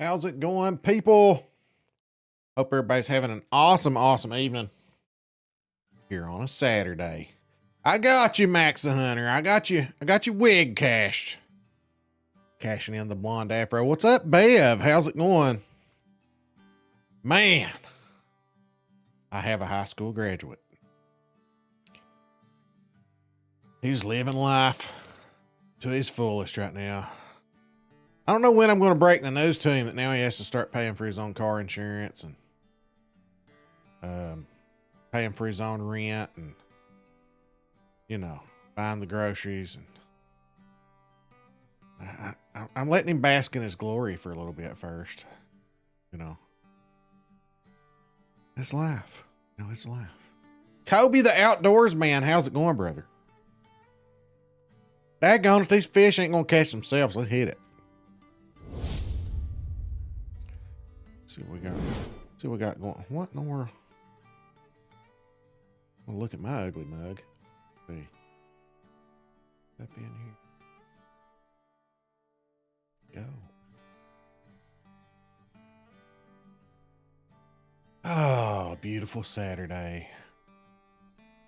How's it going, people? Hope everybody's having an awesome evening here on a Saturday. I got you, Max the Hunter. I got you wig cashed. Cashing in the blonde afro. What's up, Bev? How's it going? Man, I have a high school graduate. He's living life to his fullest right now. I don't know when I'm going to break the news to him that now he has to start paying for his own car insurance and paying for his own rent and, you know, buying the groceries. And I'm letting him bask in his glory for a little bit first. You know, it's life. You know, it's life. Kobe the outdoors man, how's it going, brother? Daggone it, these fish ain't going to catch themselves. Let's hit it. See what we got. See what we got going. What in the world? I'll look at my ugly mug. Let's see. Up in here. Go. Oh, beautiful Saturday.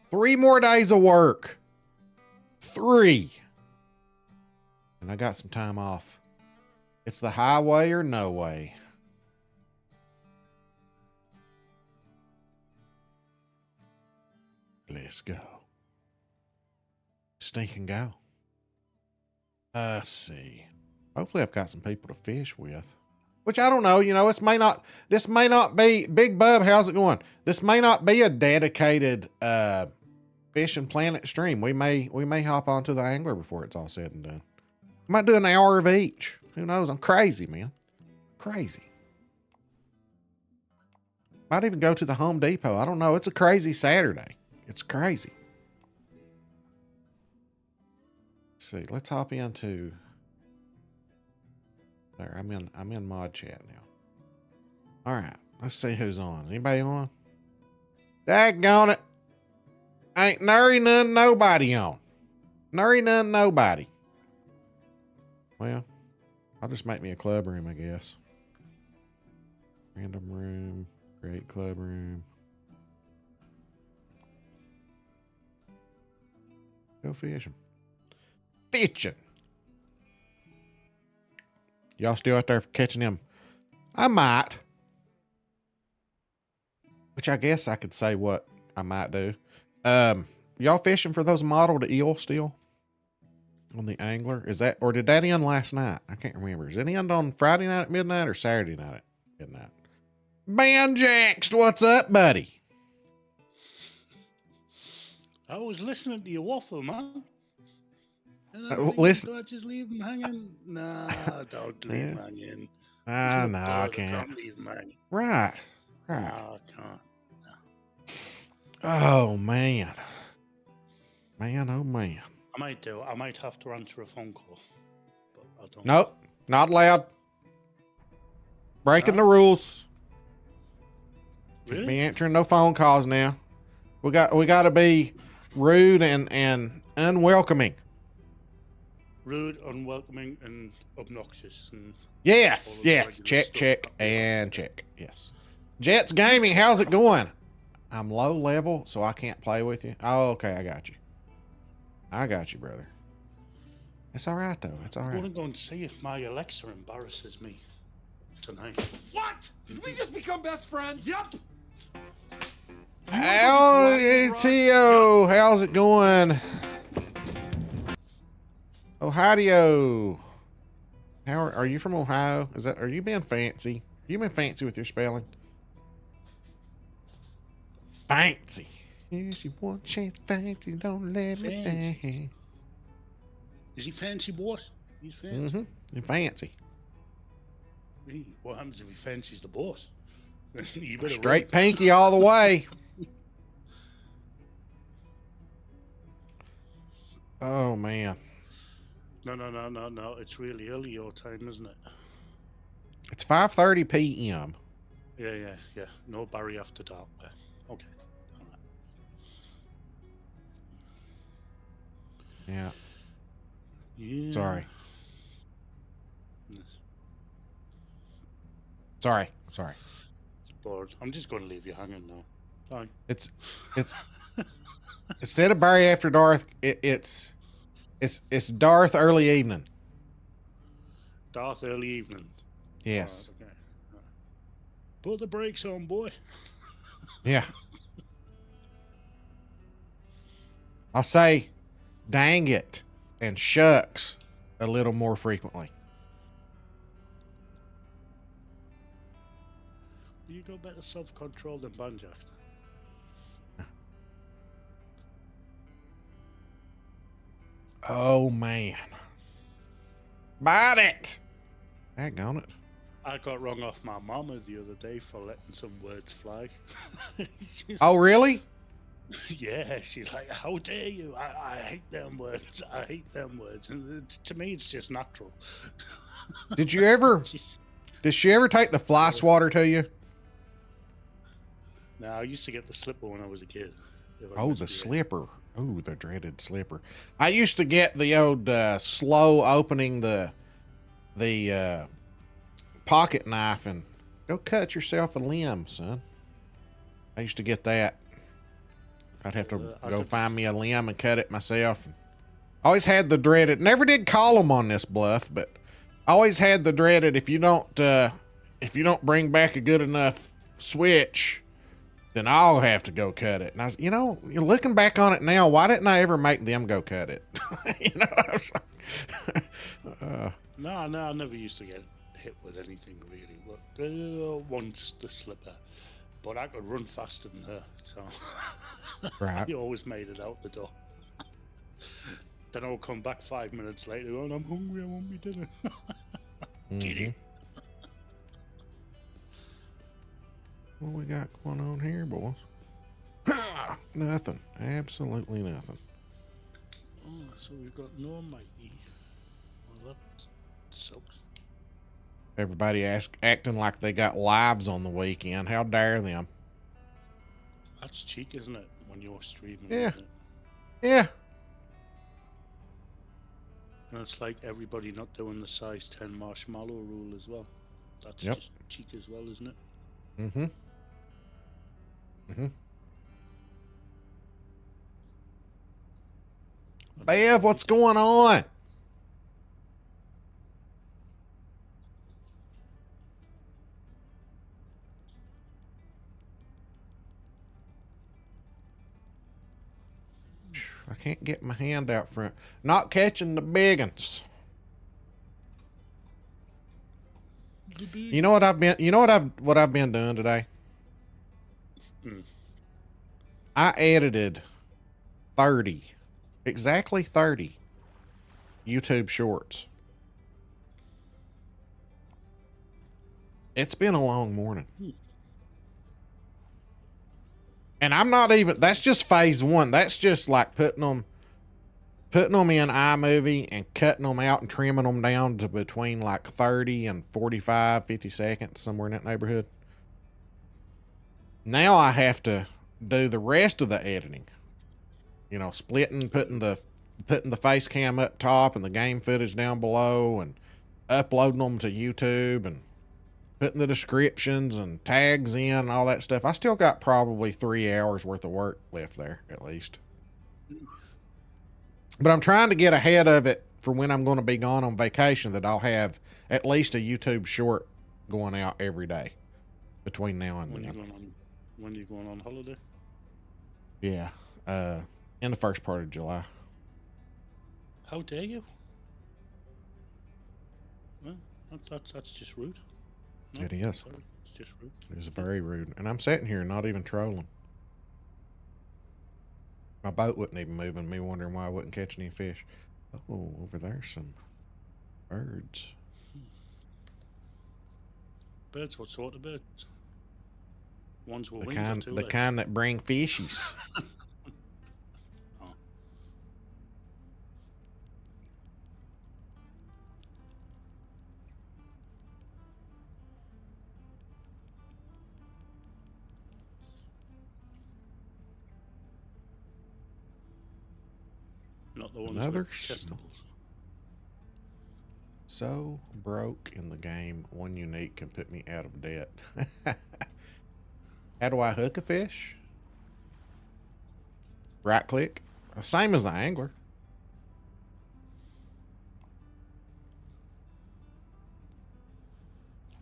3 more days of work. 3. And I got some time off. It's the highway or no way. Let's go. Stinking go. Let's see. Hopefully I've got some people to fish with. Which I don't know, you know, this may not be Big Bub, how's it going? This may not be a dedicated fishing planet stream. We may hop onto the angler before it's all said and done. I might do an hour of each. Who knows? I'm crazy, man. Crazy. Might even go to the Home Depot. I don't know. It's a crazy Saturday. It's crazy. Let's see, let's hop into there. I'm in mod chat now. All right, let's see who's on. Anybody on? Daggone it. Ain't nary none nobody on. Nary none nobody. Well, I'll just make me a club room, I guess. Random room, great club room. Go fishing. Fishing. Y'all still out there catching them? I might. Which I guess I could say what I might do. Y'all fishing for those mottled eel still? On the angler? Is that, or did that end last night? I can't remember. Is it end on Friday night at midnight or Saturday night at midnight? Banjaxed, what's up, buddy? I was listening to you waffle, man. Listen. Do I just leave them hanging? Nah, don't leave them hanging. No, I can't. Leave them hanging. Right. No, I can't. No. Oh, man. Man, oh, man. I might do. I might have to answer a phone call. But I don't. Nope, not allowed. Breaking the rules. Really? Be answering no phone calls now. We got to be rude and unwelcoming. Rude, unwelcoming, and obnoxious. And yes. Check, and check. Yes. Jets Gaming, how's it going? I'm low level, so I can't play with you. Oh, okay, I got you, brother. It's all right, though. It's all right. I'm going to go and see if my Alexa embarrasses me tonight. What? Did we just become best friends? Yep. Tio, how's it going? Ohio. Are you from Ohio? Are you being fancy? You been fancy with your spelling? Fancy. Yes, you want a chance, fancy, don't let me down. Is he fancy, boss? He's fancy. Mm-hmm. You're fancy. Hey, what happens if he fancies the boss? You better straight run. Pinky all the way. Oh, man. No. It's really early your time, isn't it? It's 5:30 p.m. Yeah. No Barry after dark. Okay. Yeah. Yeah. Sorry. Yes. Sorry. It's bored. I'm just going to leave you hanging now. Bye. It's instead of Barry After Darth, it's Darth early evening. Darth early evening. Yes. Alright, okay. Put the brakes on, boy. Yeah. I'll say, dang it, and shucks a little more frequently. You got better self-control than Banjack. Oh man. Bite it. Daggone it. I got wrong off my mama the other day for letting some words fly. Oh really? Yeah, she's like, how dare you? I hate them words. I hate them words. And to me, it's just natural. Did she ever take the fly swatter to you? No, I used to get the slipper when I was a kid. Oh, the slipper. Oh, the dreaded slipper. I used to get the old slow opening the pocket knife and go cut yourself a limb, son. I used to get that. I'd have to go find me a limb and cut it myself. Always had the dreaded. Never did call them on this bluff, but always had the dreaded. If you don't bring back a good enough switch, then I'll have to go cut it. And I was, you're looking back on it now, why didn't I ever make them go cut it? I was like, No, I never used to get hit with anything really. But once the slipper, but I could run faster than her, so right. he always made it out the door. Then I'll come back 5 minutes later and I'm hungry, I want me dinner. Mm-hmm. What we got going on here, boys? Nothing. Absolutely nothing. Oh, so we've got no mighty. Well, that sucks. Everybody acting like they got lives on the weekend. How dare them? That's cheek, isn't it? When you're streaming. Yeah. Isn't it? Yeah. And it's like everybody not doing the size 10 marshmallow rule as well. That's Yep. just cheek as well, isn't it? Mm-hmm. Mm-hmm. Bev, what's going on? I can't get my hand out front. Not catching the big uns. You know what I've been doing today? I edited 30, exactly 30 YouTube shorts. It's been a long morning. And I'm not even, that's just phase one. That's just like putting them in iMovie and cutting them out and trimming them down to between like 30 and 45, 50 seconds, somewhere in that neighborhood. Now I have to do the rest of the editing. Splitting, putting the face cam up top and the game footage down below and uploading them to YouTube and putting the descriptions and tags in and all that stuff. I still got probably 3 hours worth of work left there, at least. But I'm trying to get ahead of it for when I'm going to be gone on vacation, that I'll have at least a YouTube short going out every day between now and then. When are you going on holiday? Yeah, in the first part of July. How dare you? Well, that's just rude. No, It is. sorry, it's just rude. It's very rude. And I'm sitting here not even trolling. My boat wasn't even moving, me wondering why I wasn't catching any fish. Oh, over there's some birds. Birds? What sort of birds? Ones with The wings kind, or two the legs? kind that bring fishies. Oh. Not the ones Another with testicles. So broke in the game, one unique can put me out of debt. How do I hook a fish? Right click. Same as the angler.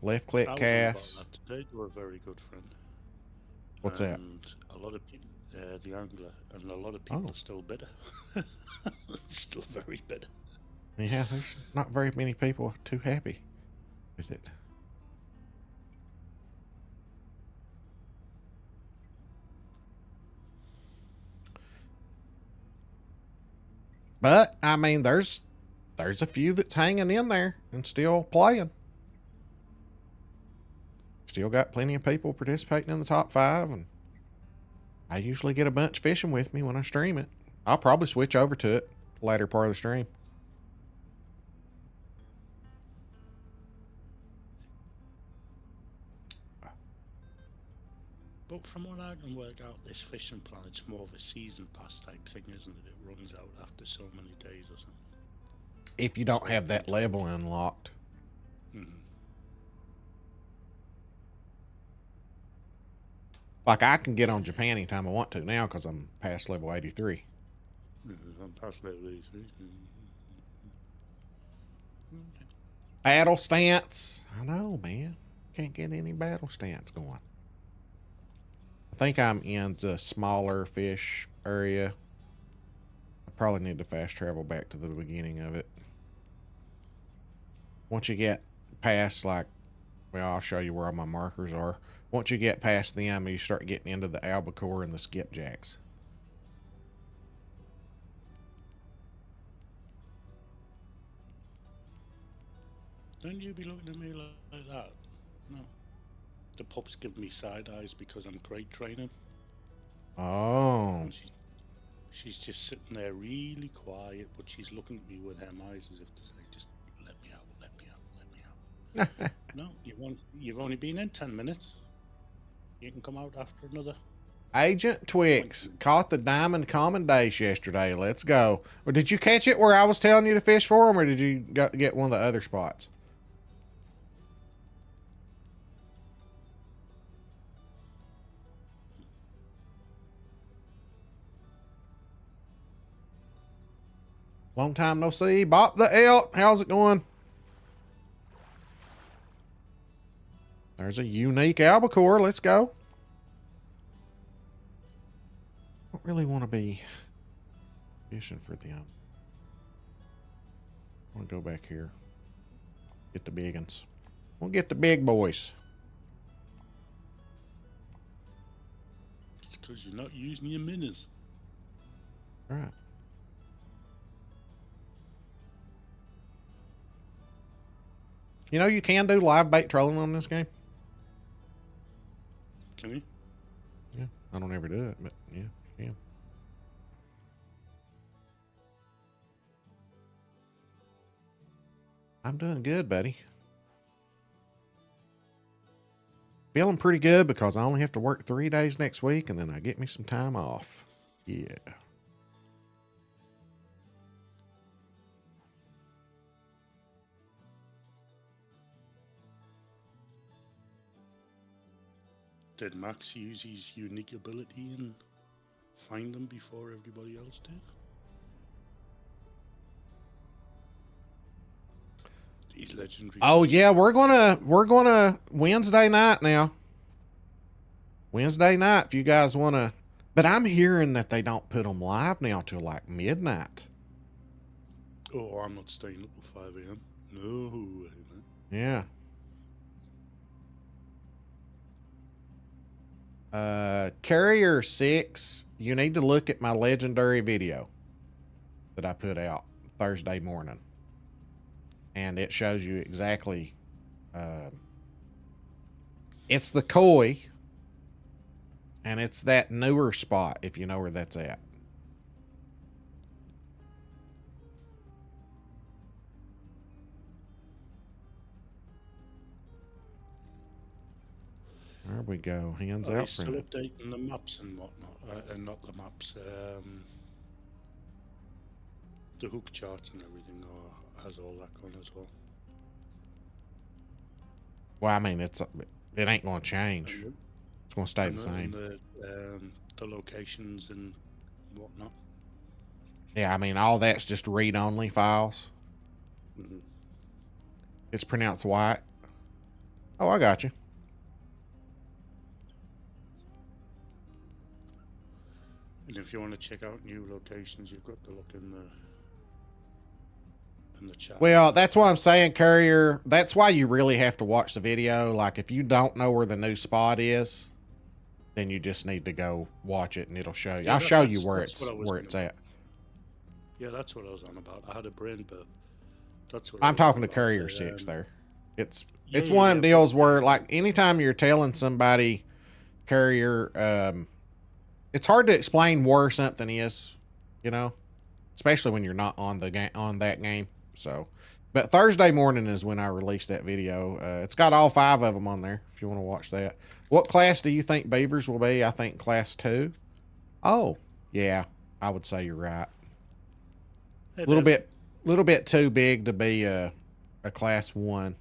Left click I was on about cast. that today. You're a very good friend. What's that? And a lot of people, the angler, and a lot of people are still bitter. Still very bitter. Yeah, there's not very many people too happy with it. But I mean, there's a few that's hanging in there and still playing. Still got plenty of people participating in the top 5, and I usually get a bunch fishing with me when I stream it. I'll probably switch over to it later part of the stream. But from what I can work out, this fishing plan, it's more of a season pass type thing, isn't it? It runs out after so many days or something. If you don't have that level unlocked. Mm-hmm. Like, I can get on Japan anytime I want to now because I'm past level 83. I'm past level 83. Battle stance. I know, man. Can't get any battle stance going. I think I'm in the smaller fish area. I probably need to fast travel back to the beginning of it. Once you get past, like, well, I'll show you where all my markers are. Once you get past them, you start getting into the albacore and the skipjacks. Don't you be looking at me like that? No. The pups give me side eyes because I'm crate training. Oh. She's just sitting there really quiet, but she's looking at me with her eyes as if to say, just let me out, let me out, let me out. No, you've only been in 10 minutes. You can come out after another. Agent Twix caught the diamond common dace yesterday. Let's go. Or did you catch it where I was telling you to fish for them, or did you get one of the other spots? Long time no see. Bop the elk. How's it going? There's a unique albacore. Let's go. Don't really want to be fishing for them. I want to go back here. Get the big ones. We'll get the big boys. It's because you're not using your minis. All right. You know, you can do live bait trolling on this game. Can you? Yeah, I don't ever do it, but yeah, you can. I'm doing good, buddy. Feeling pretty good because I only have to work 3 days next week, and then I get me some time off. Yeah. Did Max use his unique ability and find them before everybody else did? He's legendary. Oh yeah, we're gonna Wednesday night now. Wednesday night, if you guys wanna. But I'm hearing that they don't put them live now till like midnight. Oh, I'm not staying up till 5 a.m. No way, man. Yeah. Carrier 6, you need to look at my legendary video that I put out Thursday morning. And it shows you exactly, it's the koi, and it's that newer spot, if you know where that's at. There we go. Hands Are out, they still friend. updating the maps and whatnot? And not the maps, the hook charts and everything, or has all that gone as well? Well, I mean, it ain't going to change. And It's going to stay and the same. the locations and whatnot. Yeah, I mean, all that's just read-only files. Mm-hmm. It's pronounced white. Oh, I got you. And if you want to check out new locations, you've got to look in the chat. Well, that's what I'm saying, Courier. That's why you really have to watch the video. Like, if you don't know where the new spot is, then you just need to go watch it, and it'll show you. Yeah, I'll show you that's where what I was it's gonna- at. Yeah, that's what I was on about. I had a brain burp. That's what I'm I was talking on to about. Courier 6 there. It's Yeah, it's yeah, one of them yeah, deals where, like, anytime you're telling somebody, Courier, it's hard to explain where something is, you know, especially when you're not on that game. So, but Thursday morning is when I released that video. It's got all 5 of them on there if you want to watch that. What class do you think beavers will be? I think class 2. Oh, yeah, I would say you're right. Hey, A little Bev. bit too big to be a class 1.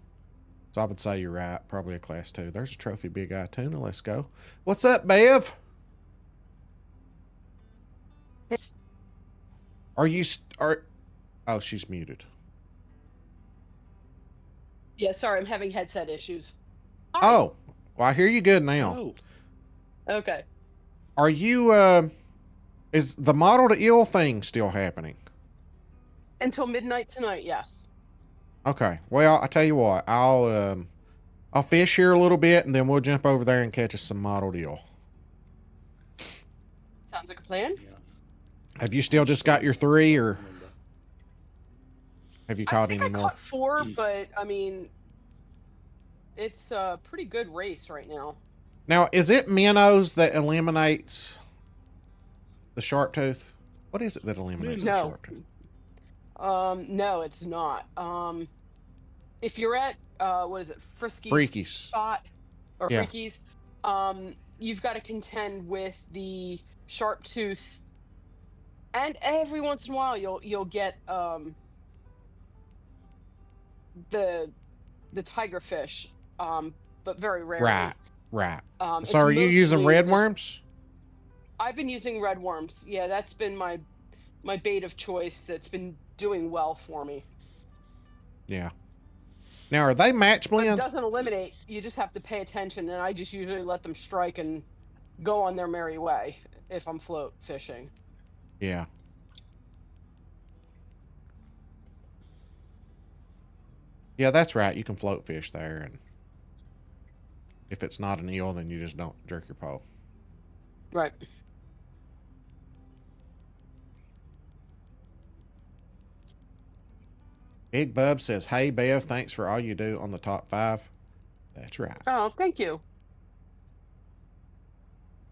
So I would say you're right. Probably a class 2. There's a trophy big eye tuna. Let's go. What's up, Bev? Are you oh, she's muted. Yeah, sorry, I'm having headset issues. Hi. Oh, well, I hear you good now. Oh, Okay. Are you is the model to ill thing still happening? Until midnight tonight, yes. Okay. Well, I tell you what, I'll fish here a little bit, and then we'll jump over there and catch us some model eel. Sounds like a plan. yeah. Have you still just got your 3, or Remember. have you I caught think any I more? caught 4, but I mean, it's a pretty good race right now. Now, is it minnows that eliminates the sharp tooth? What is it that eliminates the No. sharp tooth? No, it's not. If you're at what is it, Frisky's Freakies. spot or Yeah. Freakies, you've got to contend with the sharp tooth, and every once in a while you'll get the tigerfish, but very rarely. Right. It's So are you using mostly red just- worms? I've been using red worms. Yeah, that's been my bait of choice. That's been doing well for me. Yeah. Now, are they match But it blend? doesn't eliminate. You just have to pay attention, and I just usually let them strike and go on their merry way if I'm float fishing. Yeah. Yeah, that's right. You can float fish there, and if it's not an eel, then you just don't jerk your pole. Right. Big Bub says, "Hey Bev, thanks for all you do on the top 5." That's right. Oh, thank you.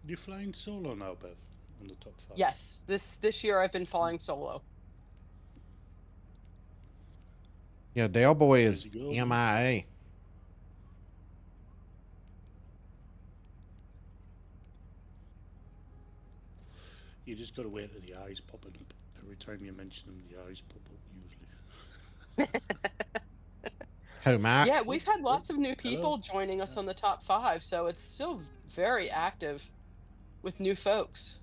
You're flying solo now, Bev, on the top 5. Yes, this year I've been flying solo. Yeah, Dale Boy is There you go. MIA. You just got to wait till the eyes pop up. Every time you mention them, the eyes pop up usually. Who, Mike? Yeah, we've had lots of new people joining us on the top 5, so it's still very active with new folks.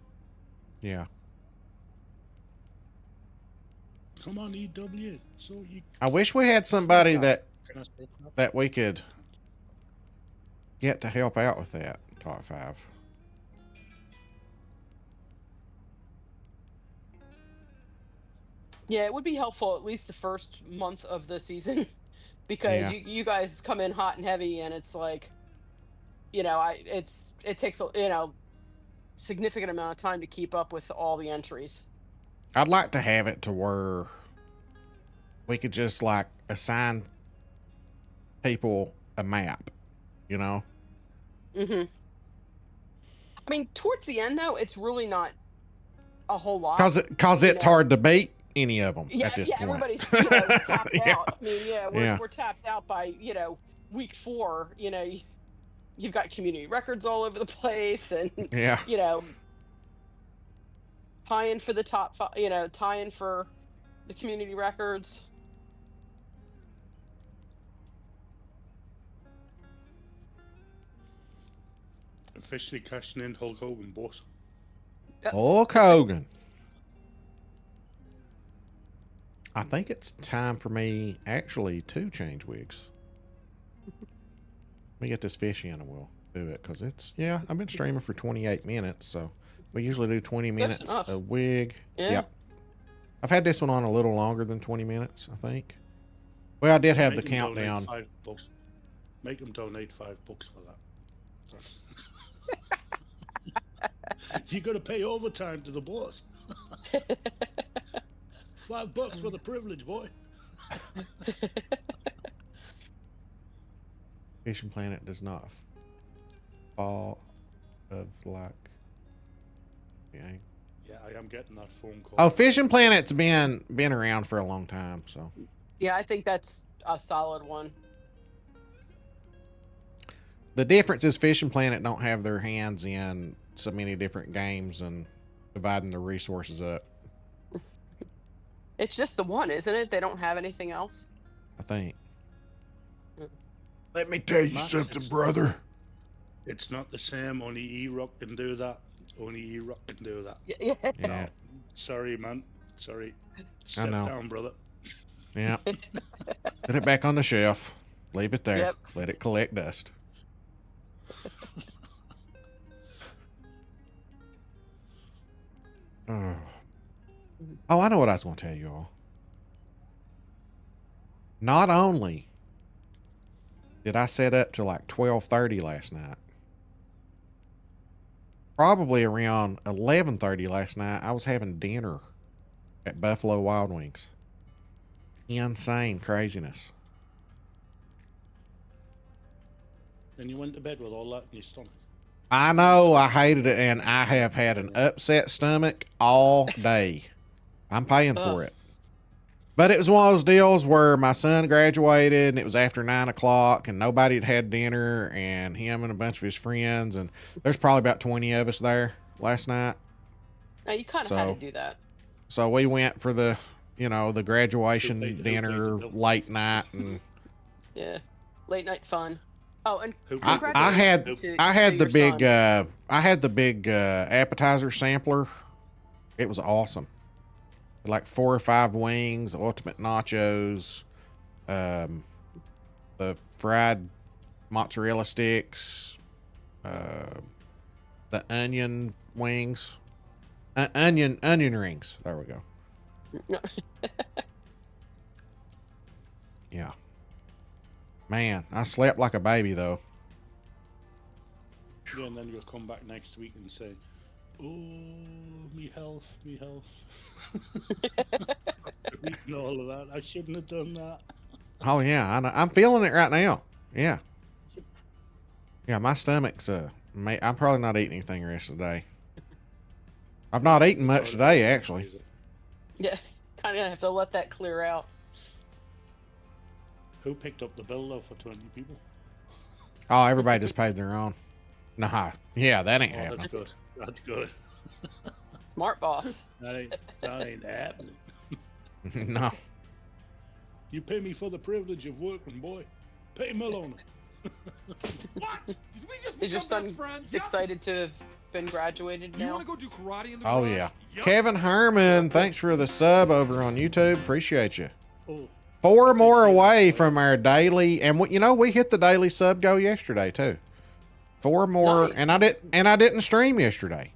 Yeah. Come on, EW. So you I wish we had somebody that can I say that? that we could get to help out with that top 5. Yeah, it would be helpful at least the first month of the season because Yeah. you guys come in hot and heavy, and it's like, it takes a significant amount of time to keep up with all the entries. I'd like to have it to where we could just like assign people a map, you know? Mm-hmm. I mean, towards the end though, it's really not a whole lot. Cause it's hard to beat any of them at this point. Everybody's tapped Yeah. out. I mean, we're tapped out by week 4. You've got community records all over the place, and Yeah. Tie-in for the top 5. Tie-in for the community records. Officially cashing in Hulk Hogan, boss. Hulk Hogan. I think it's time for me actually to change wigs. Let me get this fish in and we'll do it because it's, yeah, I've been streaming for 28 minutes. So we usually do 20 minutes a wig. Yeah. Yep. I've had this one on a little longer than 20 minutes, I think. Well, I did have the countdown. $5. Make them donate $5 for that. You got to pay overtime to the boss. $5 for the privilege, boy. Fishing Planet does not fall of like. Yeah. Yeah, I am getting that phone call. Oh, Fishing Planet's been around for a long time, so. Yeah, I think that's a solid one. The difference is Fishing Planet don't have their hands in so many different games and dividing the resources up. It's just the one, isn't it? They don't have anything else. I think. Let me tell you something, brother. It's not the same. Only E-Rock can do that. Only E-Rock can do that. Yeah. Yeah. Sorry, man. Sorry. I Step know. down, brother. Yeah. Put it back on the shelf. Leave it there. Yep. Let it collect dust. Oh, I know what I was going to tell you all. Not only did I set up to like 12:30 last night, probably around 11:30 last night, I was having dinner at Buffalo Wild Wings. Insane craziness. And you went to bed with all that in your stomach. I know, I hated it, and I have had an upset stomach all day. I'm paying for it. But it was one of those deals where my son graduated, and it was after 9 o'clock, and nobody had had dinner, and him and a bunch of his friends, and there's probably about 20 of us there last night. Now, you kind of had to do that. So we went for the, you know, the graduation dinner late night, and yeah, late night fun. Oh, and I had the big appetizer sampler. It was awesome. Like 4 or 5 wings, ultimate nachos, the fried mozzarella sticks, the onion wings, onion rings. There we go. No. Yeah. Man, I slept like a baby though. Yeah, and then you'll come back next week and say, "Oh, me health." Eating all of that. I shouldn't have done that. Oh yeah, I know. I'm feeling it right now. Yeah. Yeah, my stomach's I'm probably not eating anything the rest of the day. I've not eaten much today actually. Yeah, kind of have to let that clear out. Who picked up the bill though for 20 people? Oh, everybody just paid their own. Nah, yeah, that ain't happening. That's good. That's good. Smart boss. That ain't happening. No. You pay me for the privilege of working, boy. Pay Malone. What? Did we just Is your become son best friends? excited to have been graduated You now? want to go do karate in the Oh garage? yeah. Yup. Kevin Herman, thanks for the sub over on YouTube. Appreciate you. Oh, 4 more away from our daily, and we hit the daily sub goal yesterday too. 4 more, Nice. and I didn't stream yesterday,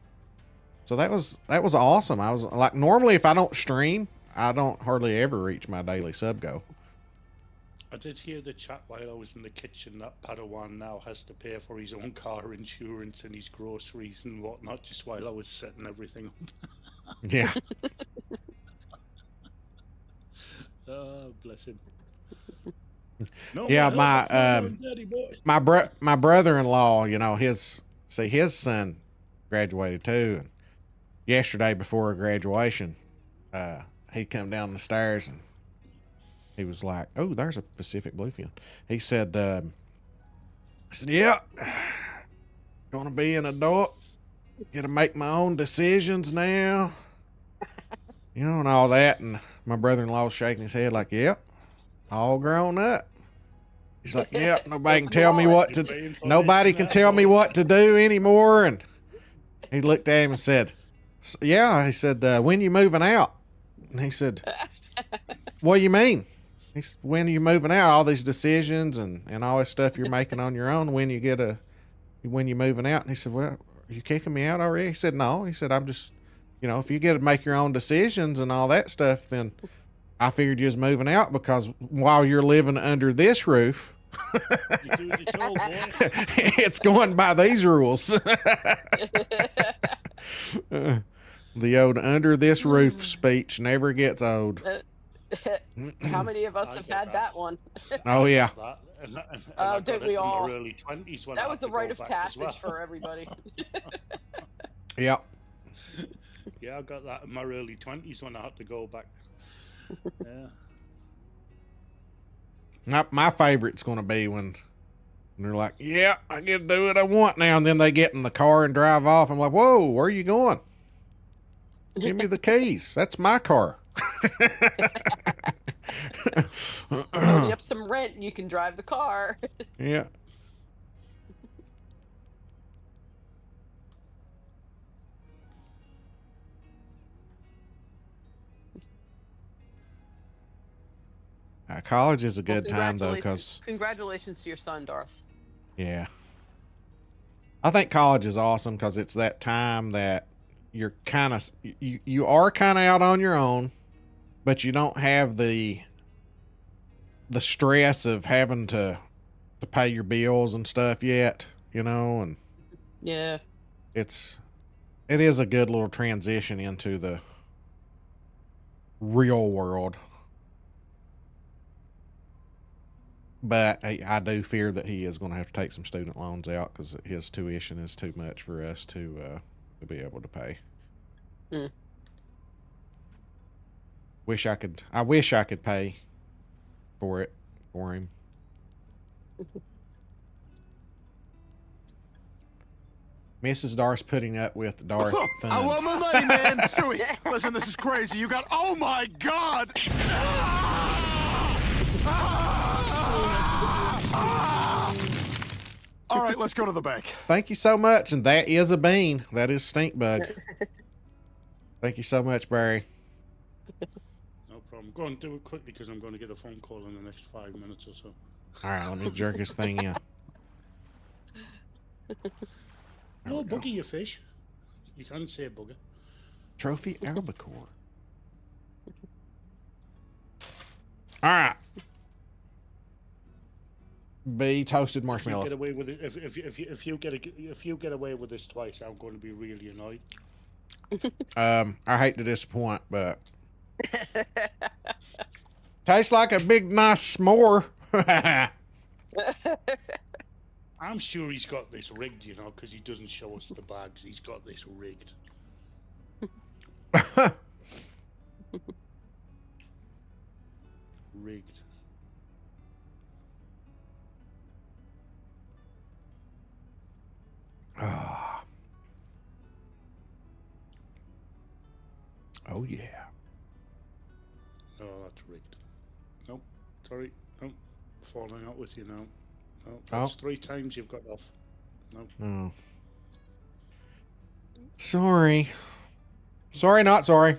so that was awesome. I was like, normally if I don't stream, I don't hardly ever reach my daily sub goal. I did hear the chat while I was in the kitchen that Padawan now has to pay for his own car insurance and his groceries and whatnot, just while I was setting everything up. Yeah. Oh, bless him. No, Yeah, daddy boy. my brother-in-law, his son graduated too, and yesterday before graduation, he come down the stairs and he was like, "Oh, there's a Pacific bluefin." He said, I said, "Yeah, gonna be an adult, get to make my own decisions now, and all that." And my brother-in-law was shaking his head like, "Yep, all grown up." He's like, yep, nobody can tell me what You're to, paying for nobody this can now, tell me boy. what to do anymore. And he looked at him and said, yeah, he said, when you moving out? And he said, what do you mean? He said, when are you moving out? All these decisions and all this stuff you're making on your own, when you moving out? And he said, well, are you kicking me out already? He said, no. He said, I'm just, if you get to make your own decisions and all that stuff, then I figured you was moving out because while you're living under this roof, You do as you're told, boy. it's going by these rules. The old under this roof speech never gets old. How many of us I have get had that. that one? Oh, yeah. Oh, don't we all? In my early 20s when I That had was to the go rite of back as passage well. for everybody. Yeah. Yeah, I got that in my early 20s when I had to go back. Yeah. My favorite's going to be when they're like, yeah, I get to do what I want now. And then they get in the car and drive off. I'm like, whoa, where are you going? Give me the keys. That's my car. Load you up some rent and you can drive the car. Yeah. College is a good time though, because Congratulations to your son, Darth. yeah, I think college is awesome because it's that time that you're kind of you are kind of out on your own, but you don't have the stress of having to pay your bills and stuff yet, and Yeah. it is a good little transition into the real world. But I do fear that he is going to have to take some student loans out because his tuition is too much for us to be able to pay. Hmm. I wish I could pay for him. Mrs. Darth's putting up with Darth fun. I want my money, man. Stewie, listen, this is crazy. You got, oh my God. All right, let's go to the bank. Thank you so much. And that is a bean. That is stink bug. Thank you so much, Barry. No problem. Go on, do it quickly because I'm going to get a phone call in the next 5 minutes or so. All right, let me jerk this thing in. There No, we go. boogie your fish. You can't say booger. Trophy albacore. All right. B, toasted If you marshmallow. get away with it, if you get away with this twice, I'm going to be really annoyed. I hate to disappoint, but tastes like a big nice s'more. I'm sure he's got this rigged, because he doesn't show us the bags. He's got this rigged. Rigged. Ah. Oh yeah. Oh, that's rigged. Nope. Sorry. Nope. Falling out with you now. No, that's 3 times you've got off. Nope. Oh. Sorry. Sorry, not sorry.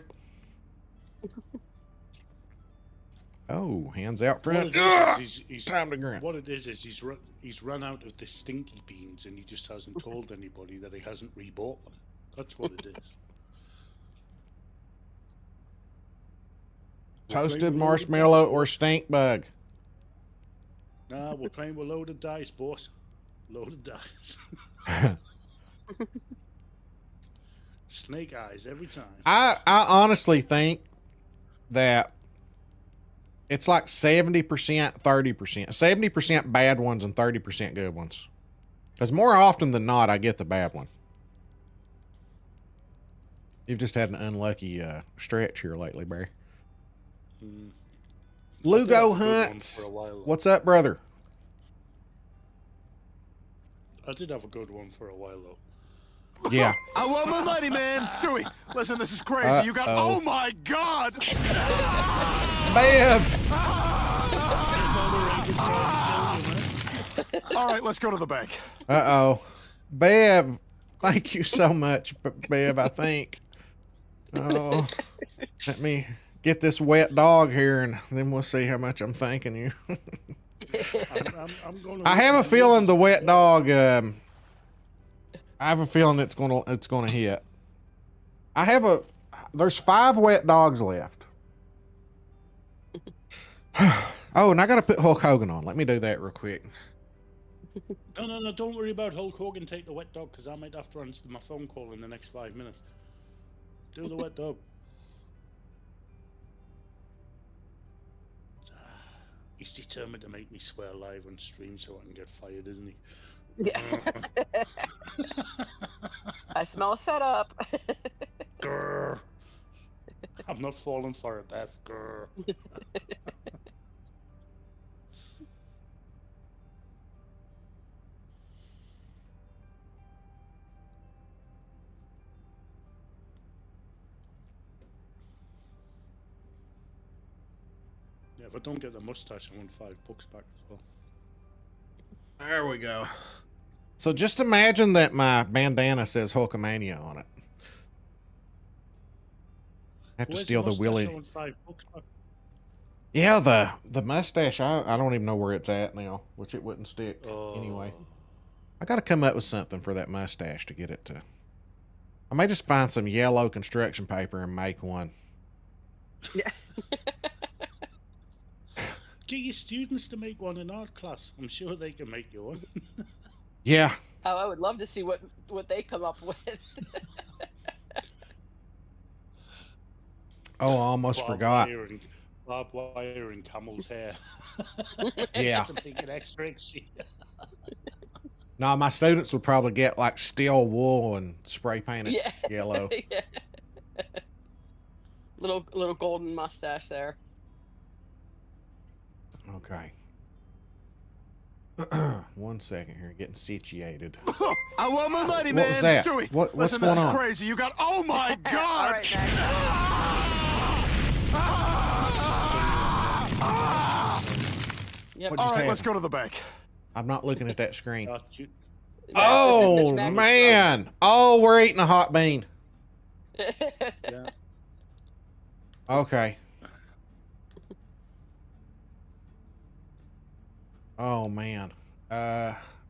Oh, hands out front. He's Time to grunt. What it is he's run out of the stinky beans and he just hasn't told anybody that he hasn't rebought them. That's what it is. Toasted marshmallow or stink bug? Nah, we're playing with loaded dice, boss. Loaded dice. Snake eyes every time. I honestly think that it's like 70%, 30%. 70% bad ones and 30% good ones. Because more often than not, I get the bad one. You've just had an unlucky stretch here lately, Barry. Lugo Hunts. What's up, brother? I did have a good one for a while, though. Yeah. I want my money, man. Stewie, listen, this is crazy. You got, oh my God. Bev! All right, let's go to the bank. Uh-oh. Bev, thank you so much, Bev, I think. Oh, let me get this wet dog here, and then we'll see how much I'm thanking you. I'm gonna I have a feeling the wet dog, I have a feeling it's gonna hit. There's 5 wet dogs left. Oh, and I gotta put Hulk Hogan on. Let me do that real quick. No, don't worry about Hulk Hogan. Take the wet dog, because I might have to answer my phone call in the next 5 minutes. Do the wet dog. He's determined to make me swear live on stream so I can get fired, isn't he? Yeah. I smell a setup. Grr. I'm not falling for it, Beth. Grr. Yeah, if I don't get the mustache, I want $5 back as well. There we go. So just imagine that my bandana says Hulkamania on it. I have to steal the Willie. $5 back. Yeah, the mustache, I don't even know where it's at now, which it wouldn't stick anyway. I got to come up with something for that mustache to get it to. I may just find some yellow construction paper and make one. Yeah. Get your students to make one in art class. I'm sure they can make you one. Yeah. Oh, I would love to see what they come up with. Oh, I almost forgot. Barbed wire and camel's hair. Yeah. Something extra. No, my students would probably get like steel wool and spray paint it yellow. Yeah. Little golden mustache there. Okay. 1 second here, getting situated. I want my money, What man. was that? Stewie, What's listen, going this on? is crazy. You got. Oh my God! All right, Yep. What All just right, let's happened? go to the bank. I'm not looking at that screen. Oh man! Oh, we're eating a hot bean. Yeah. Okay. Oh man.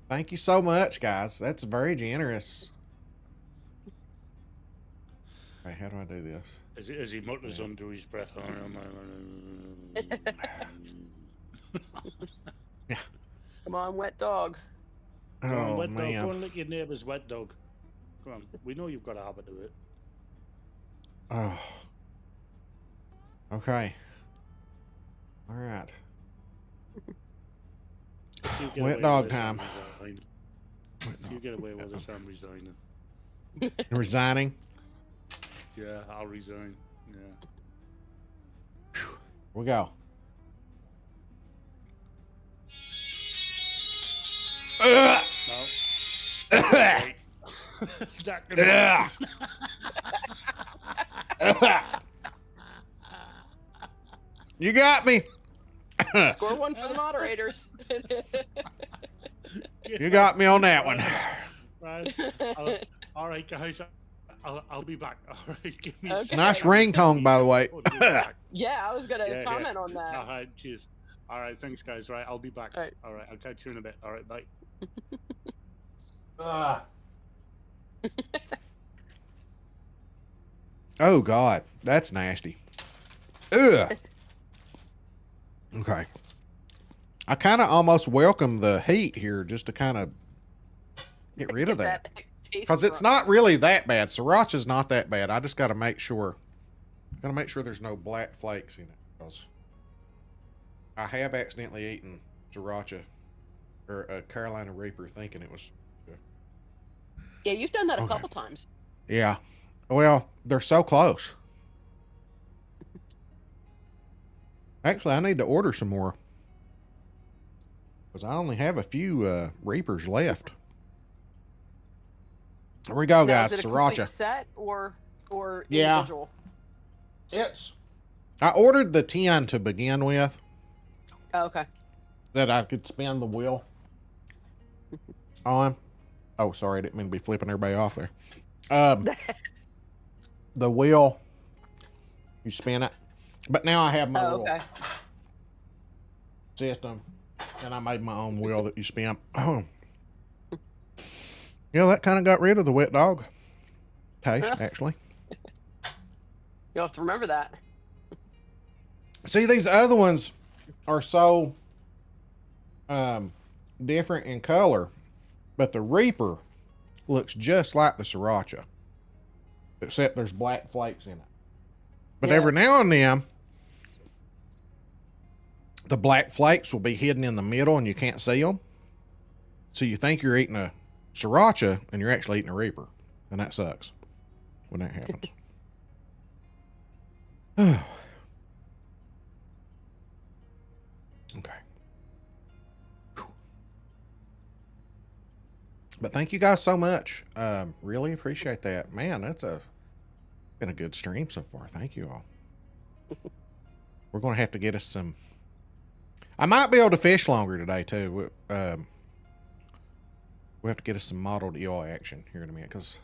Thank you so much, guys. That's very generous. Okay, how do I do this? As he mutters under his breath. Yeah. Come on, wet dog. Come on, Oh wet dog. Go man. and lick your neighbour's wet dog. Come on. We know you've got a habit of it. Oh. Okay. All right. If you get Wet away dog with this, time. I'm resigning. If you get away with this, I'm resigning. Resigning. Yeah, I'll resign. Yeah. Here we go. No. Wait. That can You got me. Score one for the moderators. You got me on that one. Right. All right, guys. I'll be back. All right, give me. Okay. Nice ringtone, by the way. Yeah, I was gonna Yeah, comment yeah. on that. All right, cheers. All right, thanks, guys. Right, I'll be back. All right. All right, I'll catch you in a bit. All right, bye. Oh God, that's nasty. Ugh. Okay. I kind of almost welcome the heat here just to kind of get rid of that. Because it's not really that bad. Sriracha's not that bad. I just got to make sure. Got to make sure there's no black flakes in it. Because I have accidentally eaten sriracha or a Carolina Reaper thinking it was. Yeah, you've done that a Okay. couple times. Yeah. Well, they're so close. Actually, I need to order some more. Because I only have a few Reapers left. Here we go, Now, guys. is it a complete Sriracha. set or Yeah. individual? I ordered the 10 to begin with, Oh, okay. that I could spin the wheel. on. Oh, sorry, I didn't mean to be flipping everybody off there. The wheel, you spin it. But now I have my little system, and I made my own wheel that you spin. Oh. Yeah, that kind of got rid of the wet dog taste, actually. You'll have to remember that. See, these other ones are so different in color, but the Reaper looks just like the Sriracha, except there's black flakes in it. But every now and then, the black flakes will be hidden in the middle and you can't see them. So you think you're eating a Sriracha and you're actually eating a Reaper. And that sucks when that happens. Okay. But thank you guys so much. Really appreciate that. Man, that's been a good stream so far. Thank you all. We're going to have to get us some. I might be able to fish longer today too. We'll have to get us some modeled eel action here in a minute, because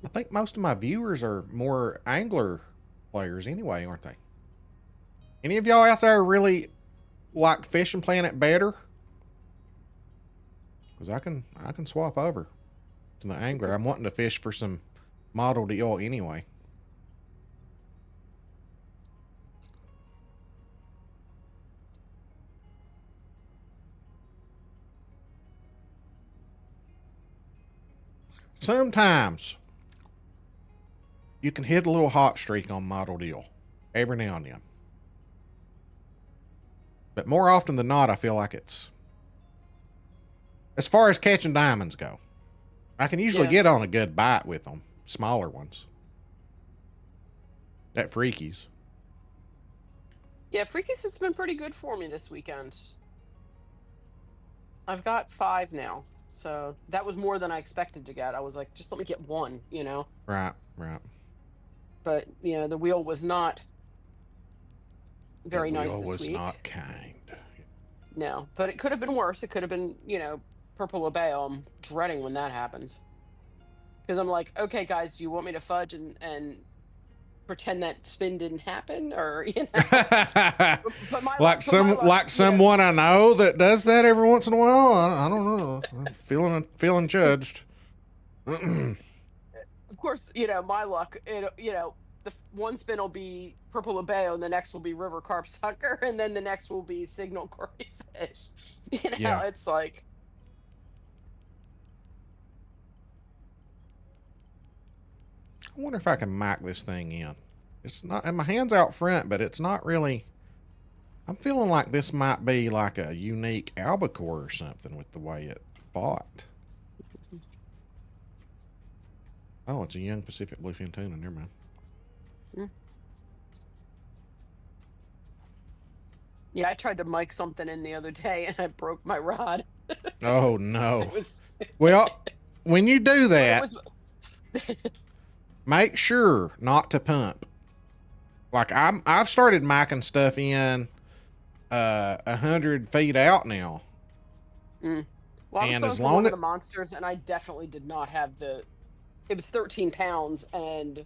I think most of my viewers are more angler players anyway, aren't they? Any of y'all out there really like Fishing Planet better? Because I can swap over to the angler. I'm wanting to fish for some modeled eel anyway. Sometimes you can hit a little hot streak on modeled eel every now and then. But more often than not, I feel like it's, as far as catching diamonds go, I can usually get on a good bite with them, smaller ones. At Freaky's. Yeah, Freaky's has been pretty good for me this weekend. I've got 5 now, so that was more than I expected to get. I was like, just let me get 1, you know? Right, right. But, you know, the wheel was not very nice this week. The wheel was not kind. No, but it could have been worse. It could have been, you know, purple abeo. I'm dreading when that happens. Because I'm like, okay, guys, do you want me to fudge and pretend that spin didn't happen? Or, you know. But someone I know that does that every once in a while. I don't know. I'm feeling judged. Of course, you know, my luck, you know, the one spin will be purple abeo, and the next will be river carp sucker, and then the next will be signal cory fish. You know, it's like. I wonder if I can mic this thing in. It's not, and my hand's out front, but it's not really. I'm feeling like this might be like a unique albacore or something with the way it fought. Oh, it's a young Pacific bluefin tuna. Never mind. Yeah, I tried to mic something in the other day and I broke my rod. Oh no. Well, when you do that, make sure not to pump. Like I've started micing stuff in 100 feet out now. Well, I was going for one of the monsters, and I definitely did not have the. It was 13 pounds, and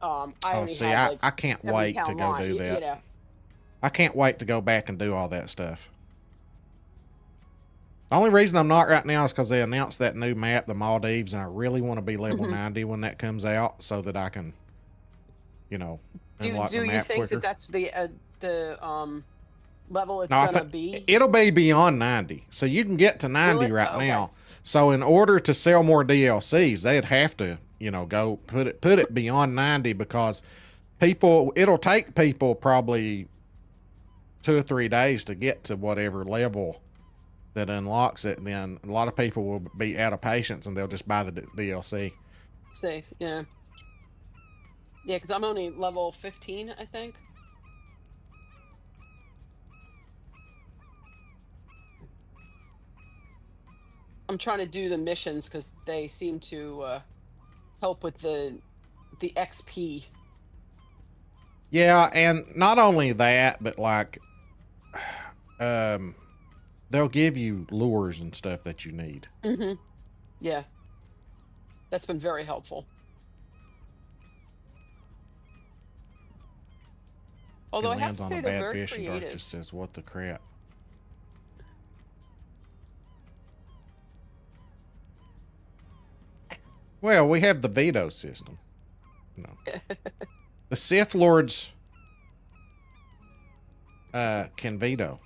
I only had, like, I can't wait to go do that. You know. I can't wait to go back and do all that stuff. The only reason I'm not right now is because they announced that new map, the Maldives, and I really want to be level 90 when that comes out, so that I can, you know, unlock the map quicker. Do you think that that's the level it's gonna be? It'll be beyond 90, so you can get to 90 right now. So in order to sell more DLCs, they'd have to, you know, go put it beyond 90, because it'll take people probably 2 or 3 days to get to whatever level that unlocks it. And then a lot of people will be out of patience and they'll just buy the DLC. Safe, yeah. Yeah, because I'm only level 15, I think. I'm trying to do the missions because they seem to help with the XP. Yeah, and not only that, but like they'll give you lures and stuff that you need. Mm-hmm. Yeah. That's been very helpful. Although It I have lands to on say a they're bad very fish and Darth creative. just says, what the crap? Well, we have the veto system. No. The Sith Lords can veto.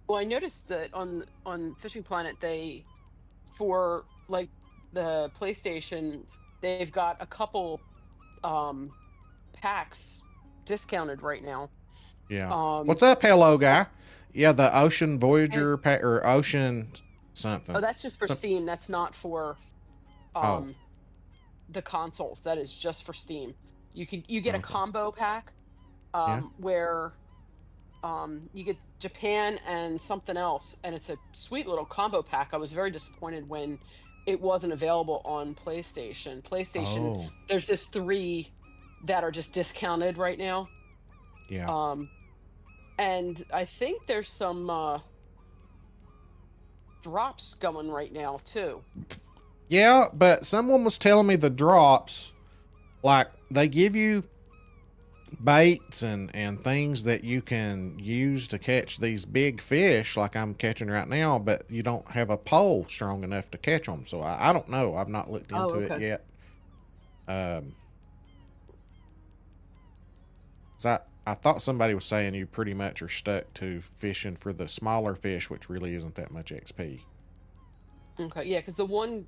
Well, I noticed that on Fishing Planet, they, for like the PlayStation, they've got a couple um packs discounted right now. Yeah. Um, What's up, hello guy? like, Yeah, the Ocean hey, Voyager pack or Ocean oh, something. that's just for Some, Steam. That's not for oh, um the consoles. That is just for Steam. You get a okay. combo pack Yeah. where you get Japan and something else, and it's a sweet little combo pack. I was very disappointed when it wasn't available on PlayStation. Oh, There's just three that are just discounted right now. yeah. um and I think there's some drops going right now too. Yeah, but someone was telling me the drops, like they give you baits and things that you can use to catch these big fish like I'm catching right now, but you don't have a pole strong enough to catch them. So I don't know. I've not looked Oh, into it okay. yet. 'Cause I thought somebody was saying you pretty much are stuck to fishing for the smaller fish, which really isn't that much XP. Okay, yeah, because the one,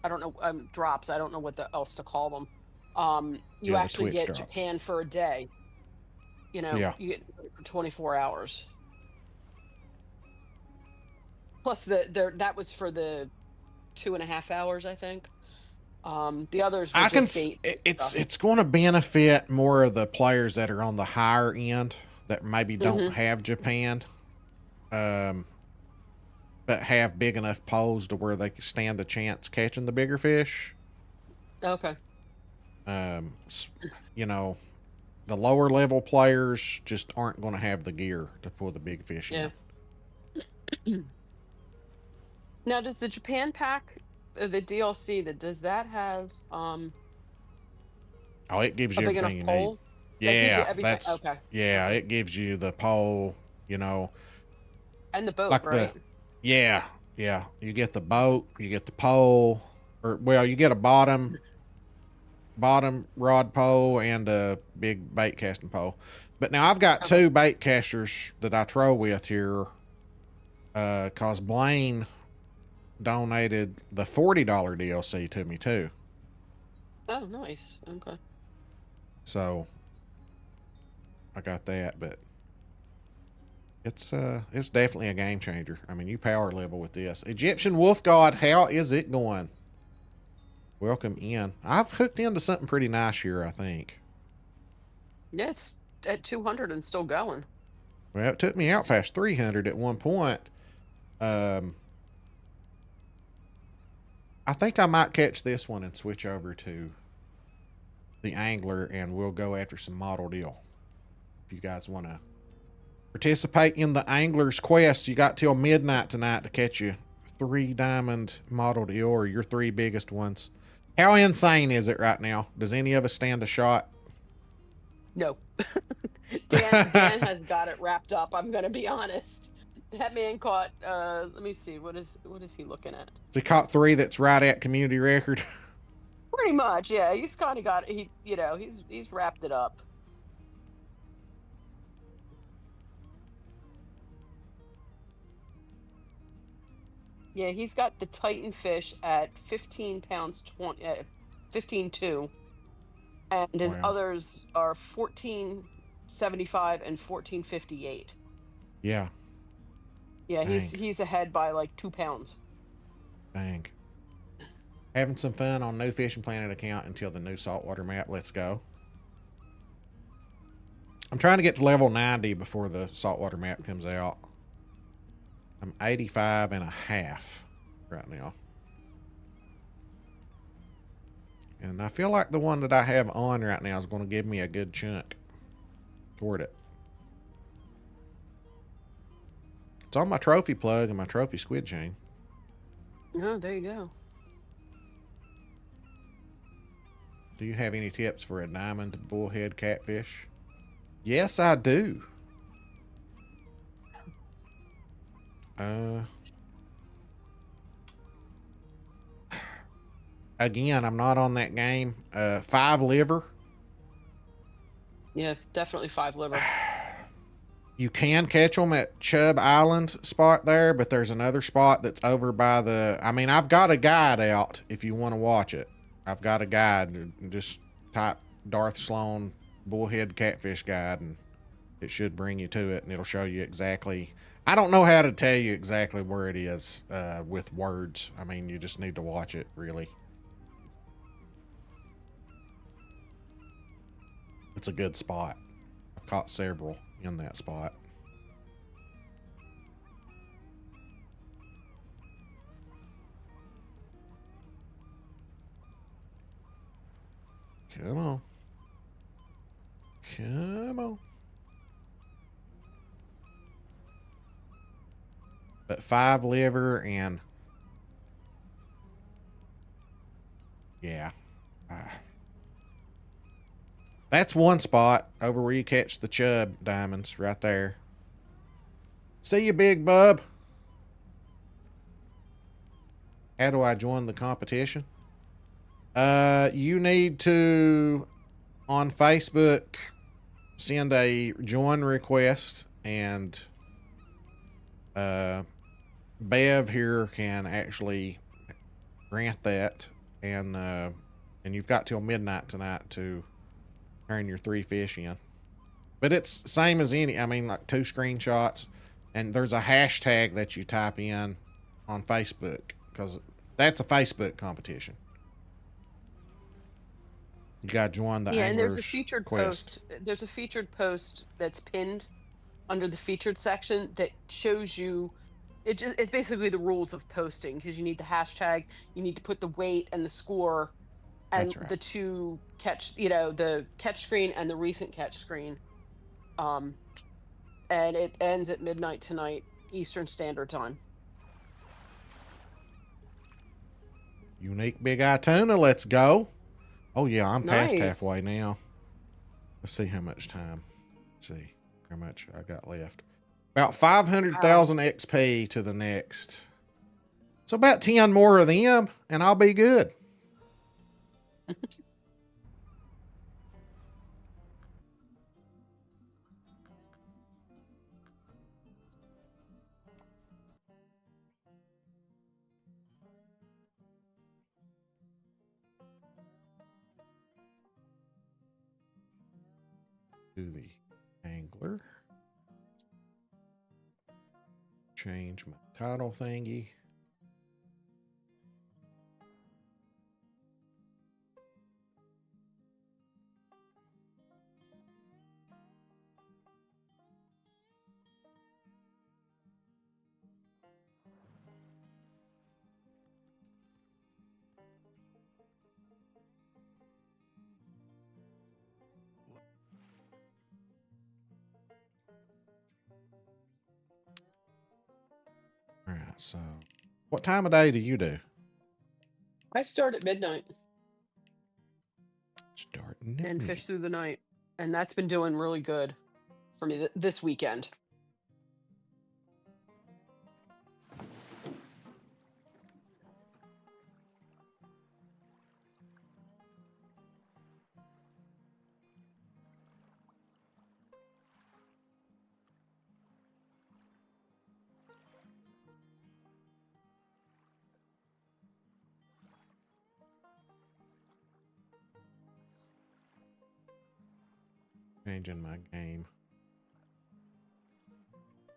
I don't know, drops, I don't know what else to call them. You Yeah, the actually Twitch get drops. Japan for a day. Yeah. You get it for 24 hours. Plus that was for the 2.5 hours, I think. The others were I can. just bait stuff. It's going to benefit more of the players that are on the higher end that maybe don't Mm-hmm. have Japan, but have big enough poles to where they can stand a chance catching the bigger fish. Okay. You know, the lower level players just aren't going to have the gear to pull the big fish Yeah. in. Now, does the Japan pack, the DLC, does that have Oh, it gives a you big enough everything you need. pole? That gives you Yeah, everything. that's Okay. yeah. Okay. It gives you the pole. You know, And the boat, like right? yeah. You get the boat, you get the pole, or well, you get a bottom rod pole and a big bait casting pole. But now I've got Okay. two bait casters that I troll with here, cause Blaine donated the $40 DLC to me too. Oh, nice. Okay. So I got that, but it's definitely a game changer. I mean, you power level with this. Egyptian Wolf God, how is it going? Welcome in. I've hooked into something pretty nice here, I think. Yeah, it's at 200 and still going. Well, it took me out past 300 at one point. I think I might catch this one and switch over to the angler, and we'll go after some model deal. If you guys want to participate in the angler's quest, you got till midnight tonight to catch you 3 diamond model deal, or your 3 biggest ones. How insane is it right now? Does any of us stand a shot? No. Dan has got it wrapped up. I'm gonna be honest. That man caught. Let me see. What is he looking at? He caught 3 that's right at community record. Pretty much, yeah. He's kind of got it. He's wrapped it up. Yeah, he's got the Titan fish at 15 pounds 20, 15.2, and his Wow. others are 14.75 and 14.58. Yeah. Yeah, Dang. he's ahead by like 2 pounds. Dang. Having some fun on New Fishing Planet account until the new saltwater map. Let's go. I'm trying to get to level 90 before the saltwater map comes out. I'm 85.5 right now. And I feel like the one that I have on right now is going to give me a good chunk toward it. It's on my trophy plug and my trophy squid chain. Oh, there you go. Do you have any tips for a diamond bullhead catfish? Yes, I do. Again, I'm not on that game. 5 liver. Yeah, definitely 5 liver. You can catch them at Chubb Island spot there, but there's another spot that's over by the, I mean, I've got a guide out if you want to watch it. I've got a guide. Just type Darth Slone bullhead catfish guide and it should bring you to it and it'll show you exactly. I don't know how to tell you exactly where it is with words. I mean, you just need to watch it, really. It's a good spot. I've caught several in that spot. Come on. Come on. But 5 liver and yeah. That's one spot over where you catch the chub diamonds right there. See you, big bub. How do I join the competition? You need to, on Facebook, send a join request and Bev here can actually grant that, and you've got till midnight tonight to turn your 3 fish in. But it's same as any, I mean, like 2 screenshots, and there's a hashtag that you type in on Facebook because that's a Facebook competition. You gotta join the And there's a Anglers featured Quest. post. There's a featured post that's pinned under the featured section that shows you. It's basically the rules of posting because you need the hashtag, you need to put the weight and the score, and That's right. the 2 catch, the catch screen and the recent catch screen. And it ends at midnight tonight, Eastern Standard Time. Unique big eye tuna, let's go. Oh yeah, I'm past Nice. halfway now. Let's see how much time. Let's see how much I got left. About 500,000 XP to the next. So about 10 more of them and I'll be good. To the angler. Change my title thingy. All right, so what time of day do you do? I start at midnight Starting at and fish midnight. through the night, and that's been doing really good for me this weekend. Changing my game.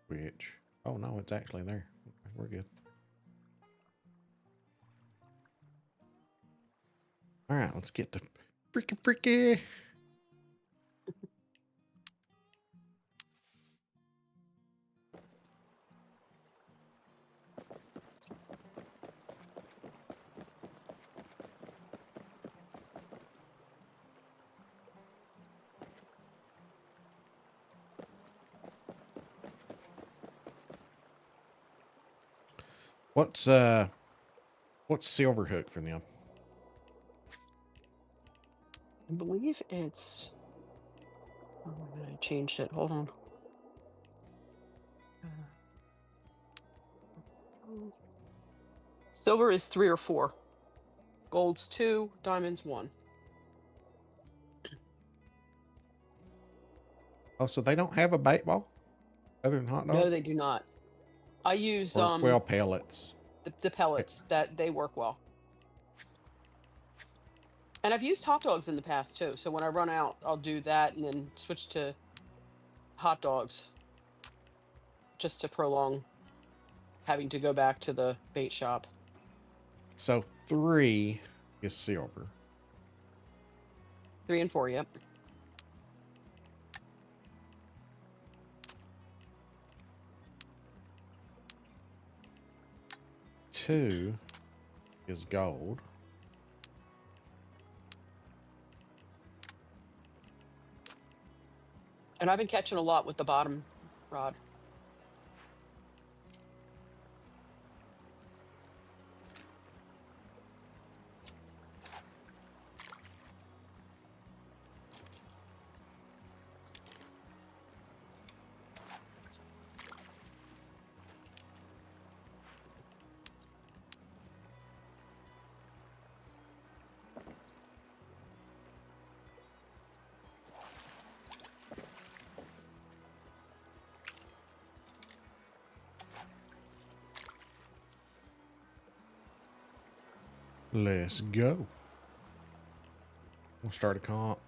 Which, oh no, it's actually there. Okay, we're good. All right, let's get to freaky. What's silver hook for them? I believe it's. Oh, I changed it. Hold on. Silver is 3 or 4. Gold's 2. Diamonds 1. Oh, so they don't have a bait ball other than hot dog? No, they do not. I use Or, well, pellets. the pellets that they work well. And I've used hot dogs in the past too. So when I run out, I'll do that and then switch to hot dogs just to prolong having to go back to the bait shop. So 3 is silver. 3 and 4, yep. Two is gold. And I've been catching a lot with the bottom rod. Let's go. We'll start a comp.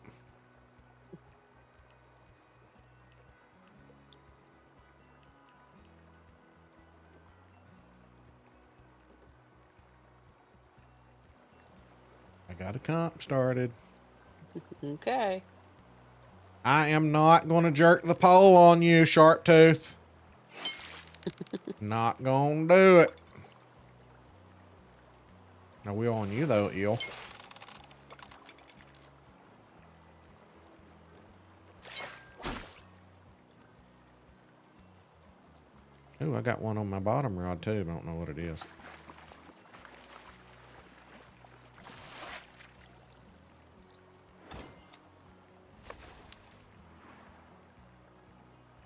I got a comp started. Okay. I am not going to jerk the pole on you, Shark Tooth. Not going to do it. I will on you, though, Eel. Ooh, I got one on my bottom rod, too. I don't know what it is.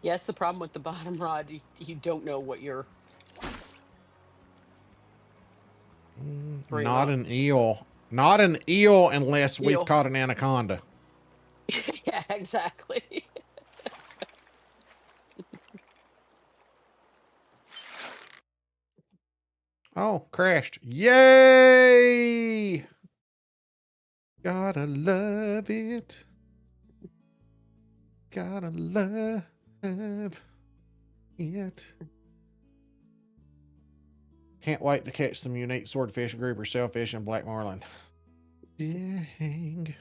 Yeah, it's the problem with the bottom rod. You don't know what you're. Not an eel. Not an eel unless we've Eel. caught an anaconda. Yeah, exactly. Oh, crashed. Yay! Gotta love it. Gotta love it. Can't wait to catch some unique swordfish, grouper, sailfish, and black marlin. Dang.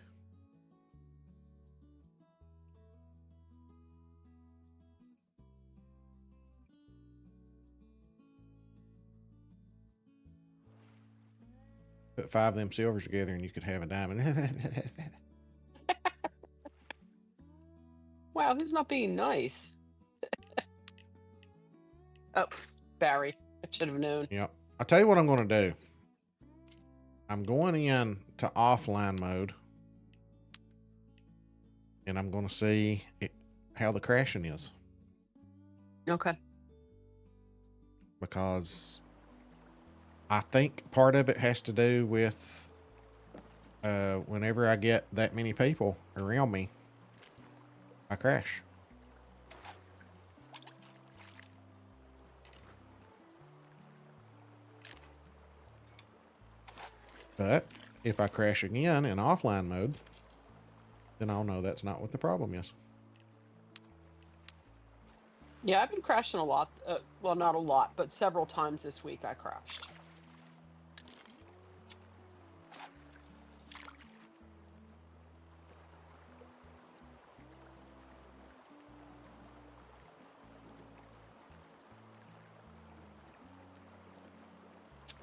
Put 5 of them silvers together and you could have a diamond. Wow, who's not being nice? Oh, Barry. I should have known. Yep. I'll tell you what I'm going to do. I'm going in to offline mode. And I'm going to see how the crashing is. Okay. Because I think part of it has to do with whenever I get that many people around me, I crash. But if I crash again in offline mode, then I'll know that's not what the problem is. Yeah, I've been crashing a lot. Well, not a lot, but several times this week I crashed.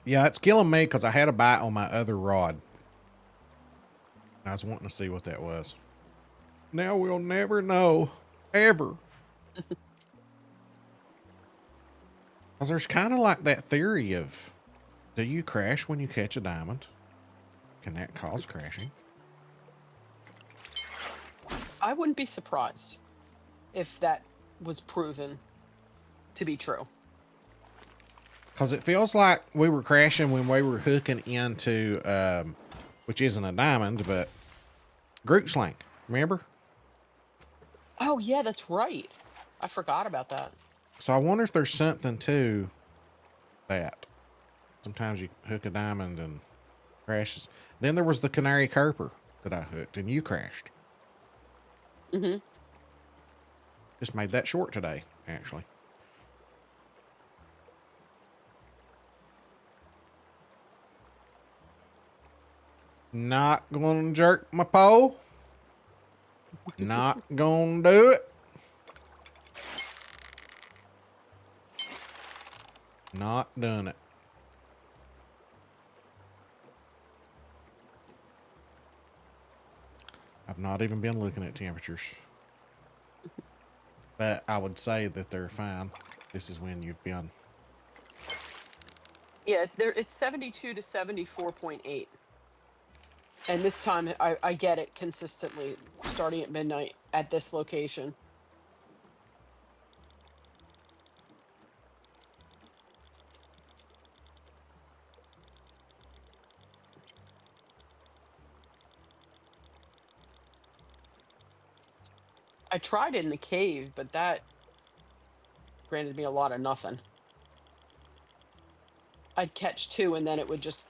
Yeah, it's killing me because I had a bite on my other rod. I was wanting to see what that was. Now we'll never know. Ever. Because there's kind of like that theory of, do you crash when you catch a diamond? Can that cause crashing? I wouldn't be surprised if that was proven to be true. Because it feels like we were crashing when we were hooking into, which isn't a diamond, but Groot Slang. Remember? Oh yeah, that's right. I forgot about that. So I wonder if there's something to that. Sometimes you hook a diamond and crashes. Then there was the Canary Carper that I hooked and you crashed. Mm-hmm. Just made that short today, actually. Not gonna jerk my pole. Not gonna do it. Not done it. I've not even been looking at temperatures. But I would say that they're fine. This is when you've been. Yeah, it's 72 to 74.8. And this time I get it consistently starting at midnight at this location. I tried it in the cave, but that granted me a lot of nothing. I'd catch two and then it would just,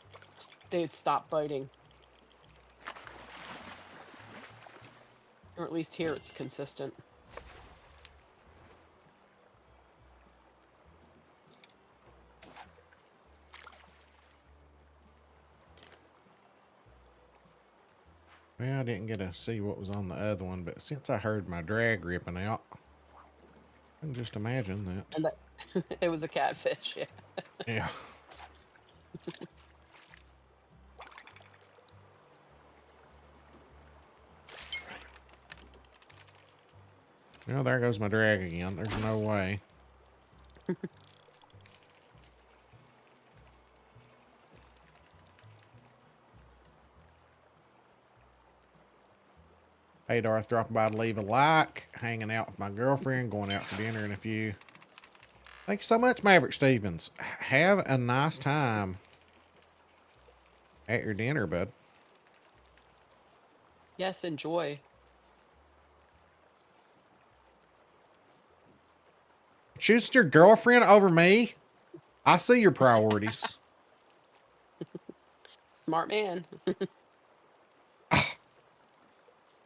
they'd stop biting. Or at least here it's consistent. Well, I didn't get to see what was on the other one, but since I heard my drag ripping out, I can just imagine that. And that it was a catfish, yeah. Yeah. Well, there goes my drag again. There's no way. Hey, Darth, dropping by to leave a like. Hanging out with my girlfriend. Going out for dinner in a few. Thank you so much, Maverick Stevens. Have a nice time at your dinner, bud. Yes, enjoy. Choosing your girlfriend over me? I see your priorities. Smart man.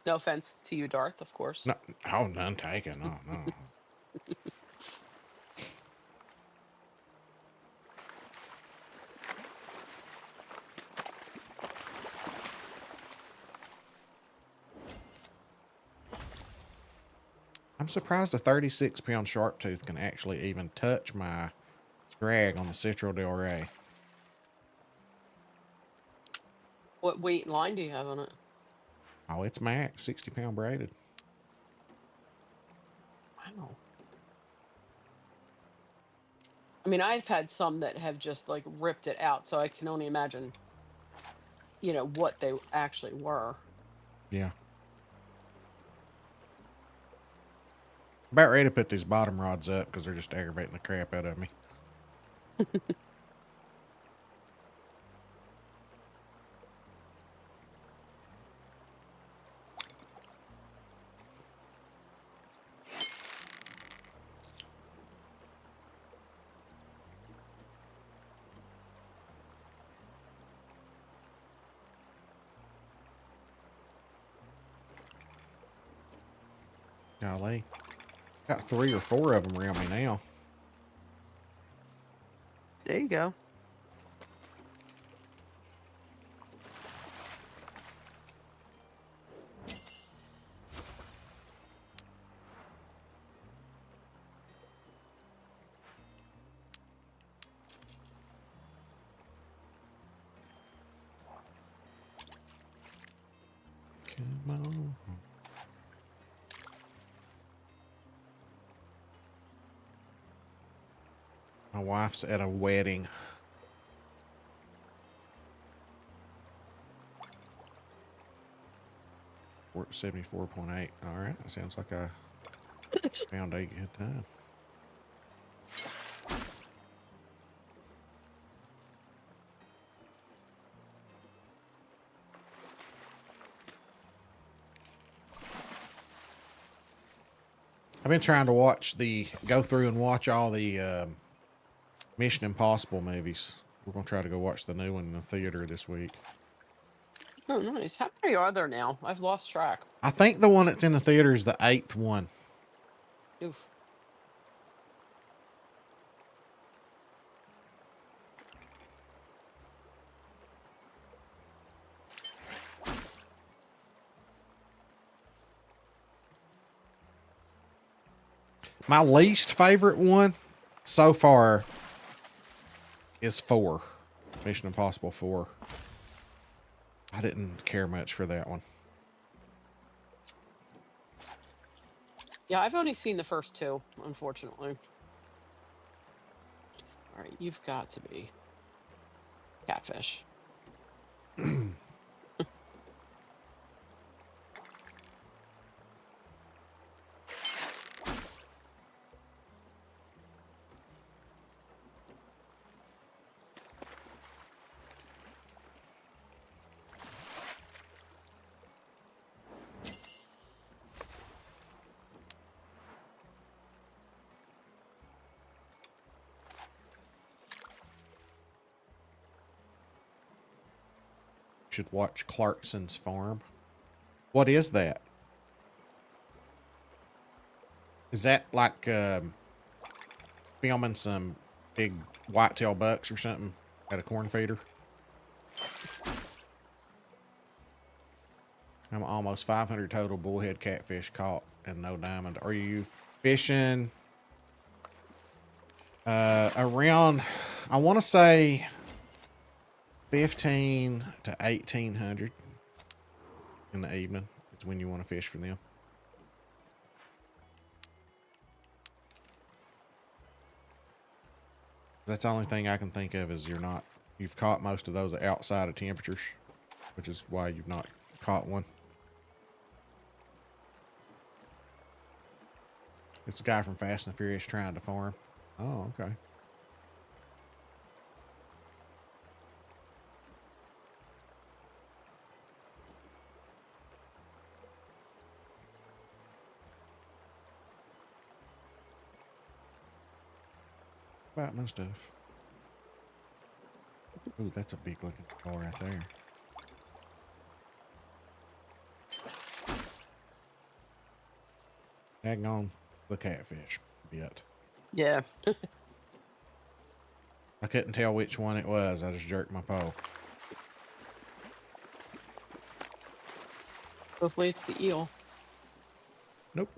No offense to you, Darth, of course. No, oh, none taken. No, no. I'm surprised a 36-pound sharp tooth can actually even touch my drag on the Citro Del Rey. What weight and line do you have on it? Oh, it's max 60-pound braided. Wow. I mean, I've had some that have just like ripped it out, so I can only imagine, you know, what they actually were. Yeah. About ready to put these bottom rods up because they're just aggravating the crap out of me. Golly. Got 3 or 4 of them around me now. There you go. Come on. My wife's at a wedding. We're at 74.8. All right, that sounds like I found a good time. I've been trying to go through and watch all the Mission Impossible movies. We're going to try to go watch the new one in the theater this week. Oh, nice. How many are there now? I've lost track. I think the one that's in the theater is the 8th one. Oof. My least favorite one so far is 4. Mission Impossible 4. I didn't care much for that one. Yeah, I've only seen the first 2, unfortunately. All right, you've got to be catfish. Should watch Clarkson's Farm. What is that? Is that like filming some big whitetail bucks or something at a corn feeder? I'm almost 500 total bullhead catfish caught and no diamond. Are you fishing around, I want to say 15 to 1800 in the evening? It's when you want to fish for them. That's the only thing I can think of is you've caught most of those outside of temperatures, which is why you've not caught one. It's a guy from Fast and Furious trying to farm. Oh, okay. About my stuff. Ooh, that's a big looking ball right there. Hang on the catfish bit. Yeah. I couldn't tell which one it was. I just jerked my pole. Hopefully it's the eel. Nope.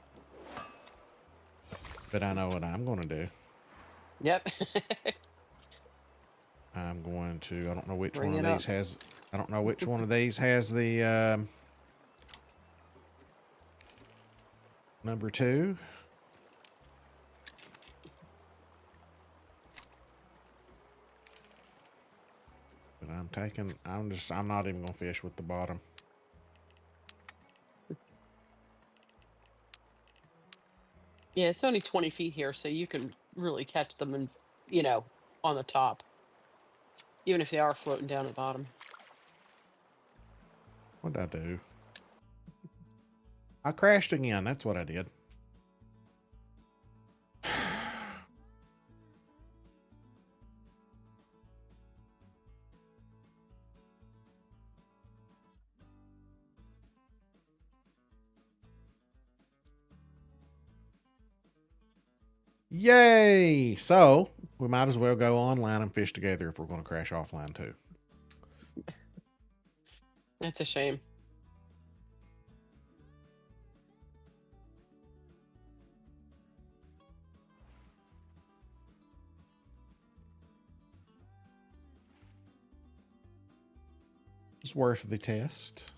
But I know what I'm going to do. Yep. I'm going to, I don't know which Bring one of it these up. has, I don't know which one of these has the number 2. But I'm not even going to fish with the bottom. Yeah, it's only 20 feet here, so you can really catch them and, you know, on the top. Even if they are floating down at the bottom. What did I do? I crashed again. That's what I did. Yay! So we might as well go online and fish together if we're going to crash offline too. That's a shame. It's worth the test.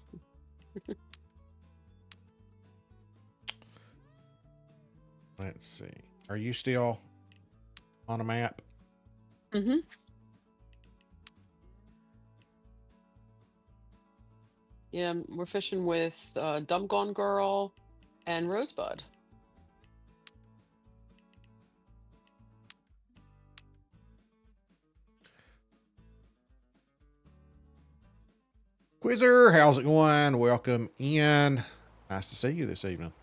Let's see. Are you still on a map? Mm-hmm. Yeah, we're fishing with Dumb Gone Girl and Rosebud. Quizzer, how's it going? Welcome in. Nice to see you this evening.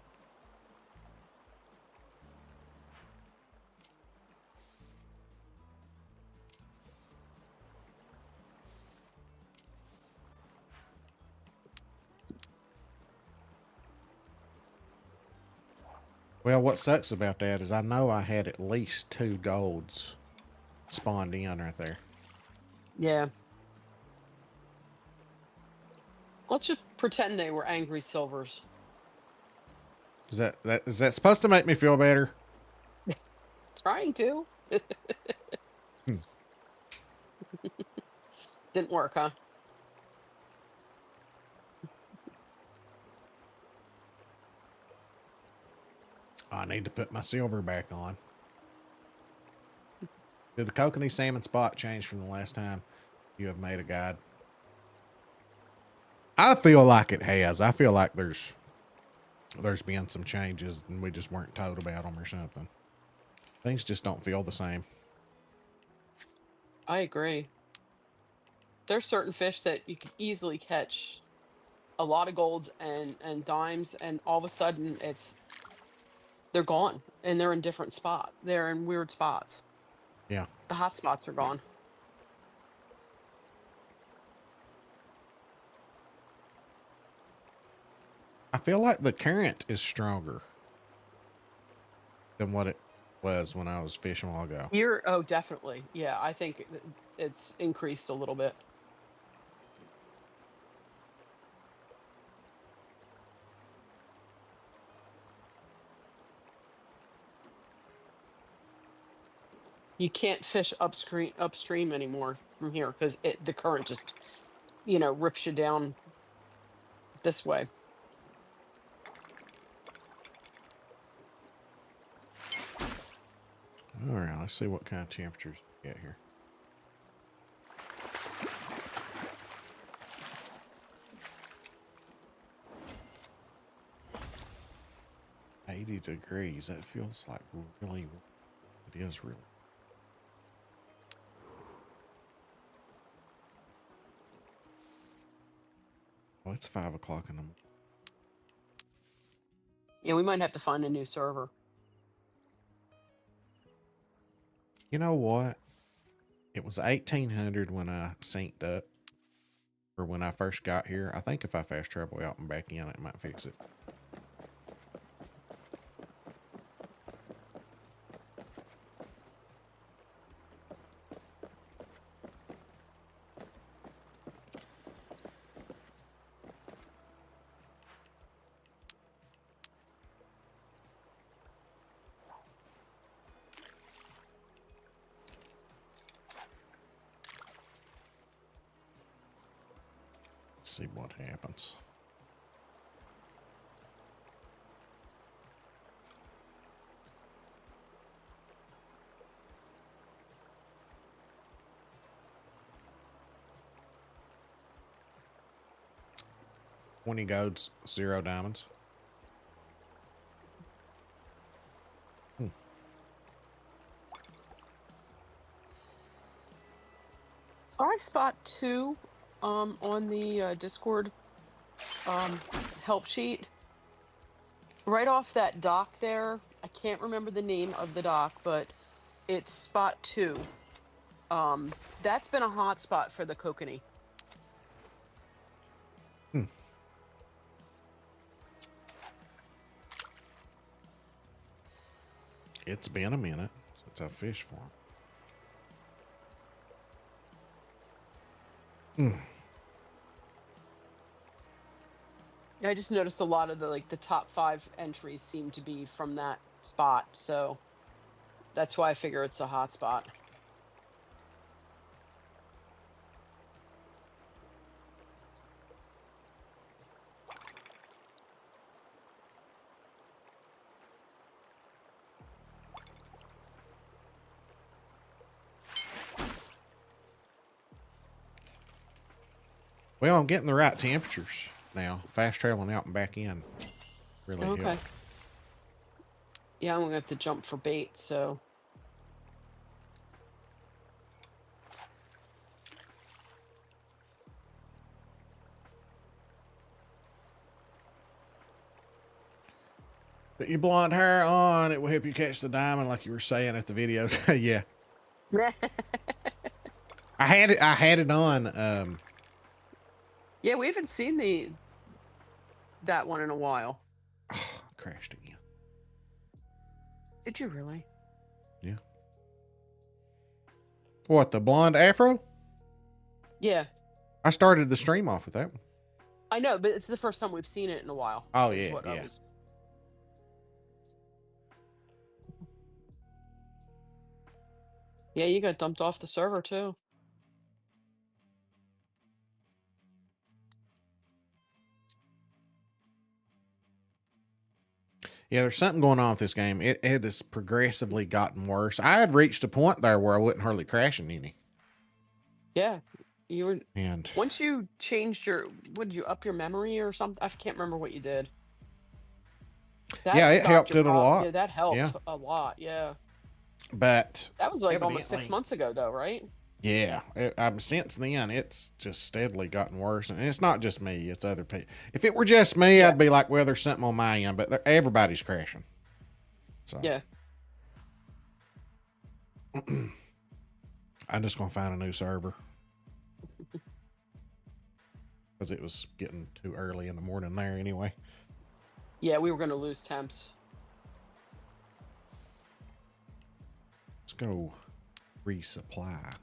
Well, what sucks about that is I know I had at least 2 golds spawned in right there. Yeah. Let's just pretend they were angry silvers. Is that supposed to make me feel better? Trying to. Hmm. Didn't work, huh? I need to put my silver back on. Did the kokanee salmon spot change from the last time you have made a guide? I feel like it has. I feel like there's been some changes and we just weren't told about them or something. Things just don't feel the same. I agree. There's certain fish that you could easily catch a lot of golds and dimes, and all of a sudden they're gone and they're in different spots. They're in weird spots. Yeah. The hot spots are gone. I feel like the current is stronger than what it was when I was fishing a while ago. Oh, definitely. Yeah, I think it's increased a little bit. You can't fish upstream anymore from here because the current just, rips you down this way. All right, let's see what kind of temperatures we get here. $80. That feels like really, it is really. Oh, it's 5 o'clock in the morning. Yeah, we might have to find a new server. You know what? It was 1800 when I synced up, or when I first got here. I think if I fast travel out and back in, it might fix it. See what happens. $20 golds, 0 diamonds. So I spot 2 on the Discord help sheet. Right off that dock there. I can't remember the name of the dock, but it's spot 2. That's been a hot spot for the kokanee. It's been a minute since I fished for them. I just noticed a lot of the top 5 entries seem to be from that spot, so that's why I figure it's a hot spot. Well, I'm getting the right temperatures now. Fast traveling out and back in really Okay. helped. Yeah, I'm gonna have to jump for bait, so Put your blonde hair on. It will help you catch the diamond, like you were saying at the videos. Yeah. I had it on. yeah, we haven't seen that one in a while. Crashed again. Did you really? Yeah. What, the blonde afro? Yeah, I started the stream off with that one. I know, but it's the first time we've seen it in a while. Oh, is yeah, what I yeah. was- Yeah, you got dumped off the server too. Yeah, there's something going on with this game. It has progressively gotten worse. I had reached a point there where I wasn't hardly crashing any. Yeah, you were. And Once you changed your, what did you up your memory or something? I can't remember what you did. That yeah, it stopped helped your it a prob- lot. Yeah, that helped Yeah. a lot. Yeah, But that was like almost 6 evidently- months ago, though, right? yeah, since then, it's just steadily gotten worse. And it's not just me, it's other people. If it were just me, Yeah. I'd be like, well, there's something on my end, but everybody's crashing. So Yeah. I'm just going to find a new server. Because it was getting too early in the morning there anyway. Yeah, we were gonna lose temps. Let's go resupply.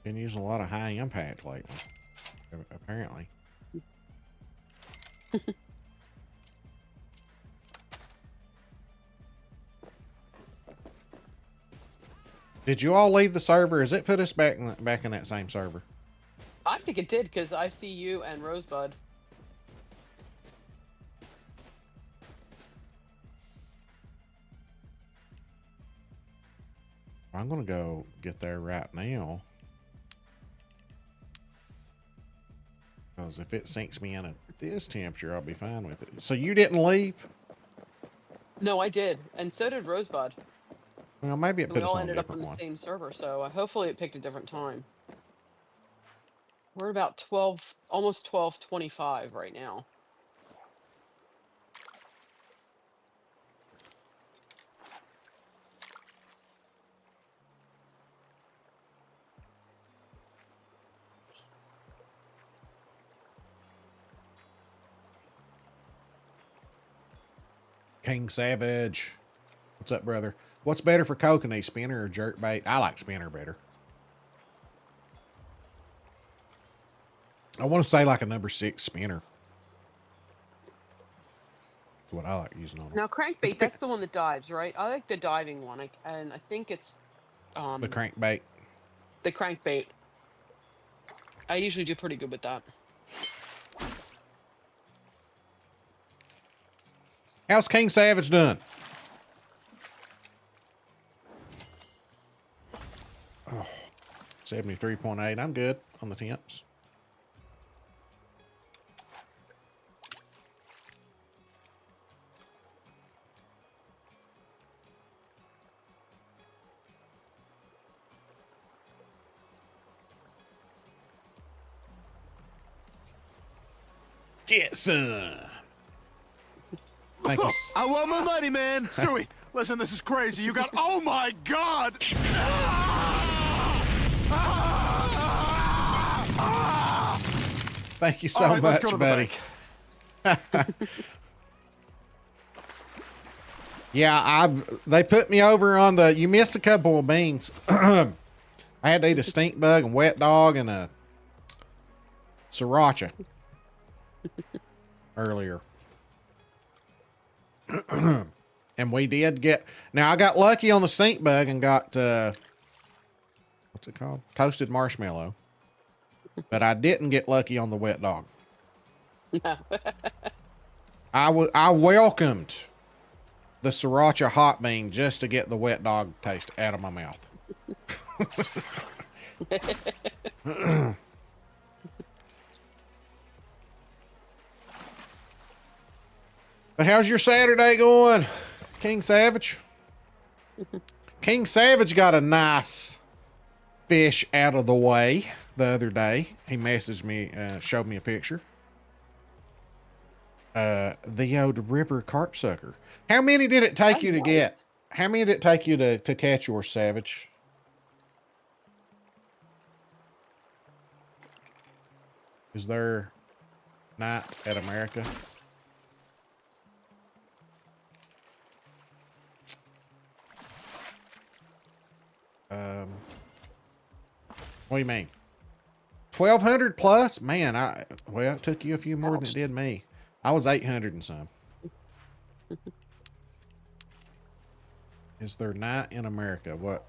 Been using a lot of high impact lately, apparently. Did you all leave the server? Has it put us back in that same server? I think it did because I see you and Rosebud. I'm gonna go get there right now. Because if it sinks me in at this temperature, I'll be fine with it. So you didn't leave? No, I did, and so did Rosebud. Well, maybe it And put we us all on a ended up on different the one. same server, so hopefully it picked a different time. We're about 12, almost 12:25 right now. King Savage. What's up, brother? What's better for kokanee, spinner or jerkbait? I like spinner better. I want to say like a number 6 spinner. That's what I like using on them. Now crankbait, that's the one that dives, right? I like the diving one, and I think it's The crankbait. the crankbait. I usually do pretty good with that. How's King Savage done? Oh, 73.8. I'm good on the temps. Get some. Thank you. I want my money, man. Stewie, listen, this is crazy. You got. Oh my God! Thank you so All right, let's much, go to the buddy. Yeah, they put me over on the. You missed a couple of beans. I had to eat a stink bug and wet dog and a sriracha earlier. And we did get. Now I got lucky on the stink bug and got what's it called? Toasted marshmallow. But I didn't get lucky on the wet dog. No. I welcomed the sriracha hot bean just to get the wet dog taste out of my mouth. But how's your Saturday going, King Savage? King Savage got a nice fish out of the way the other day. He messaged me, showed me a picture. The old river carp sucker. How many did it take you to get? How many did it take you to catch your Savage? Is there night at America? What do you mean? 1,200 plus? Man, well, it took you a few more than it did me. I was 800 and some. Is there night in America? What?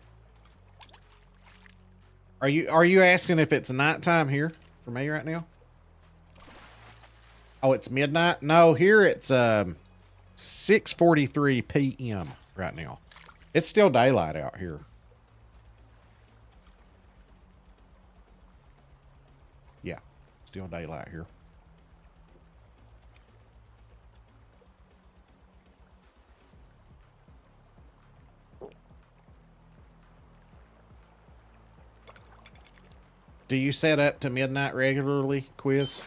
Are you asking if it's nighttime here for me right now? Oh, it's midnight? No, here it's 6:43 p.m. right now. It's still daylight out here. Yeah, still daylight here. Do you set up to midnight regularly, Quiz?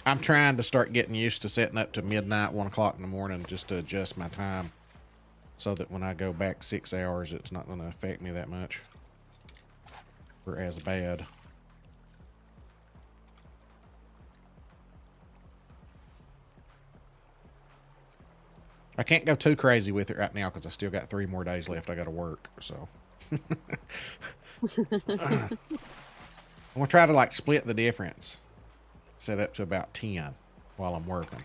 I'm trying to start getting used to setting up to midnight, 1 o'clock in the morning, just to adjust my time so that when I go back 6 hours, it's not going to affect me that much or as bad. I can't go too crazy with it right now because I still got 3 more days left. I got to work, so. I'm going to try to like split the difference. Set up to about 10 while I'm working.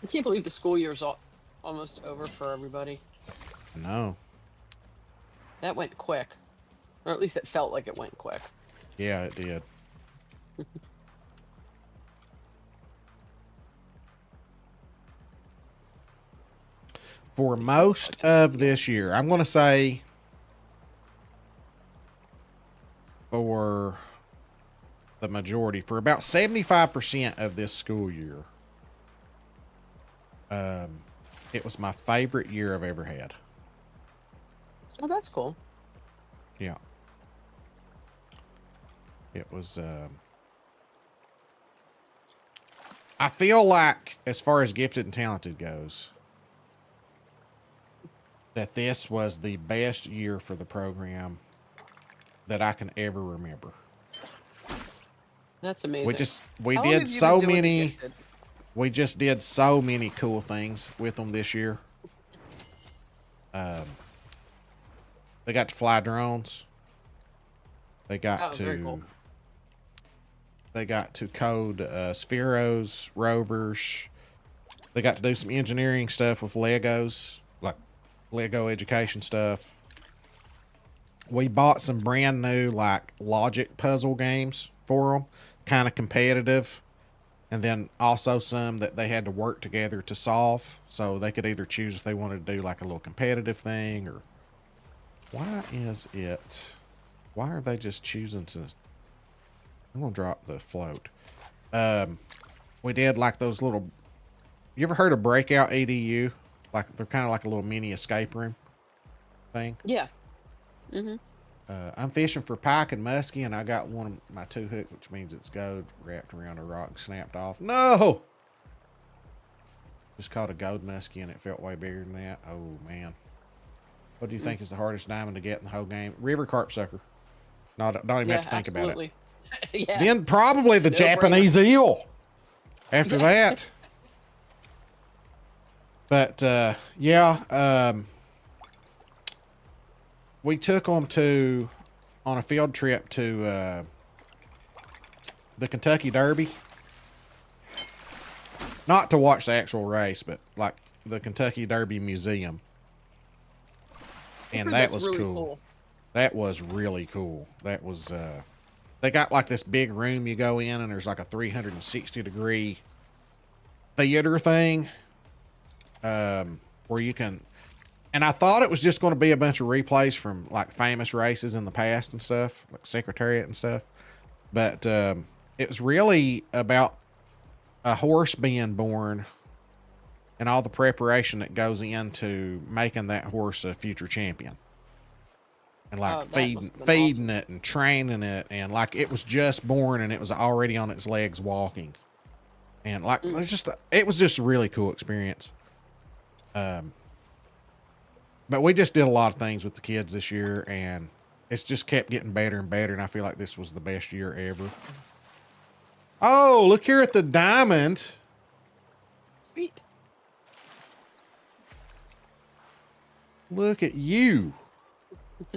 I can't believe the school year's almost over for everybody. No. That went quick. Or at least it felt like it went quick. Yeah, it did. For most of this year, I'm going to say for the majority, for about 75% of this school year, it was my favorite year I've ever had. Oh, that's cool. Yeah. It was, I feel like, as far as gifted and talented goes, that this was the best year for the program that I can ever remember. That's amazing. We How just long have you did so been doing the many, Gifted? we just did so many cool things with them this year. They got to fly drones. They got very cool. They got to code spheros, rovers. They got to do some engineering stuff with Legos, like Lego education stuff. We bought some brand new like logic puzzle games for them, kind of competitive. And then also some that they had to work together to solve. So they could either choose if they wanted to do like a little competitive thing or... Why is it... Why are they just choosing to... I'm going to drop the float. We did like those little You ever heard of Breakout EDU? Like they're kind of like a little mini escape room thing. Yeah. Mm-hmm. I'm fishing for pike and muskie, and I got one of my 2-hook, which means it's gold wrapped around a rock, snapped off. No! Just caught a gold muskie, and it felt way bigger than that. Oh, man. What do you think is the hardest diamond to get in the whole game? River carp sucker. No, don't even have to think about it. Yeah. Then probably the Japanese eel after that. But, yeah, we took them on a field trip to the Kentucky Derby. Not to watch the actual race, but like the Kentucky Derby Museum. And that was really cool. That was really cool. That was, they got like this big room you go in, and there's like a 360-degree theater thing where you can, and I thought it was just going to be a bunch of replays from like famous races in the past and stuff, like Secretariat and stuff. But it was really about a horse being born and all the preparation that goes into making that horse a future champion. And like feeding it and training it, and like it was just born and it was already on its legs walking. And like it was just a really cool experience. But we just did a lot of things with the kids this year, and it's just kept getting better and better, and I feel like this was the best year ever. Oh, look here at the diamond. Sweet. Look at you.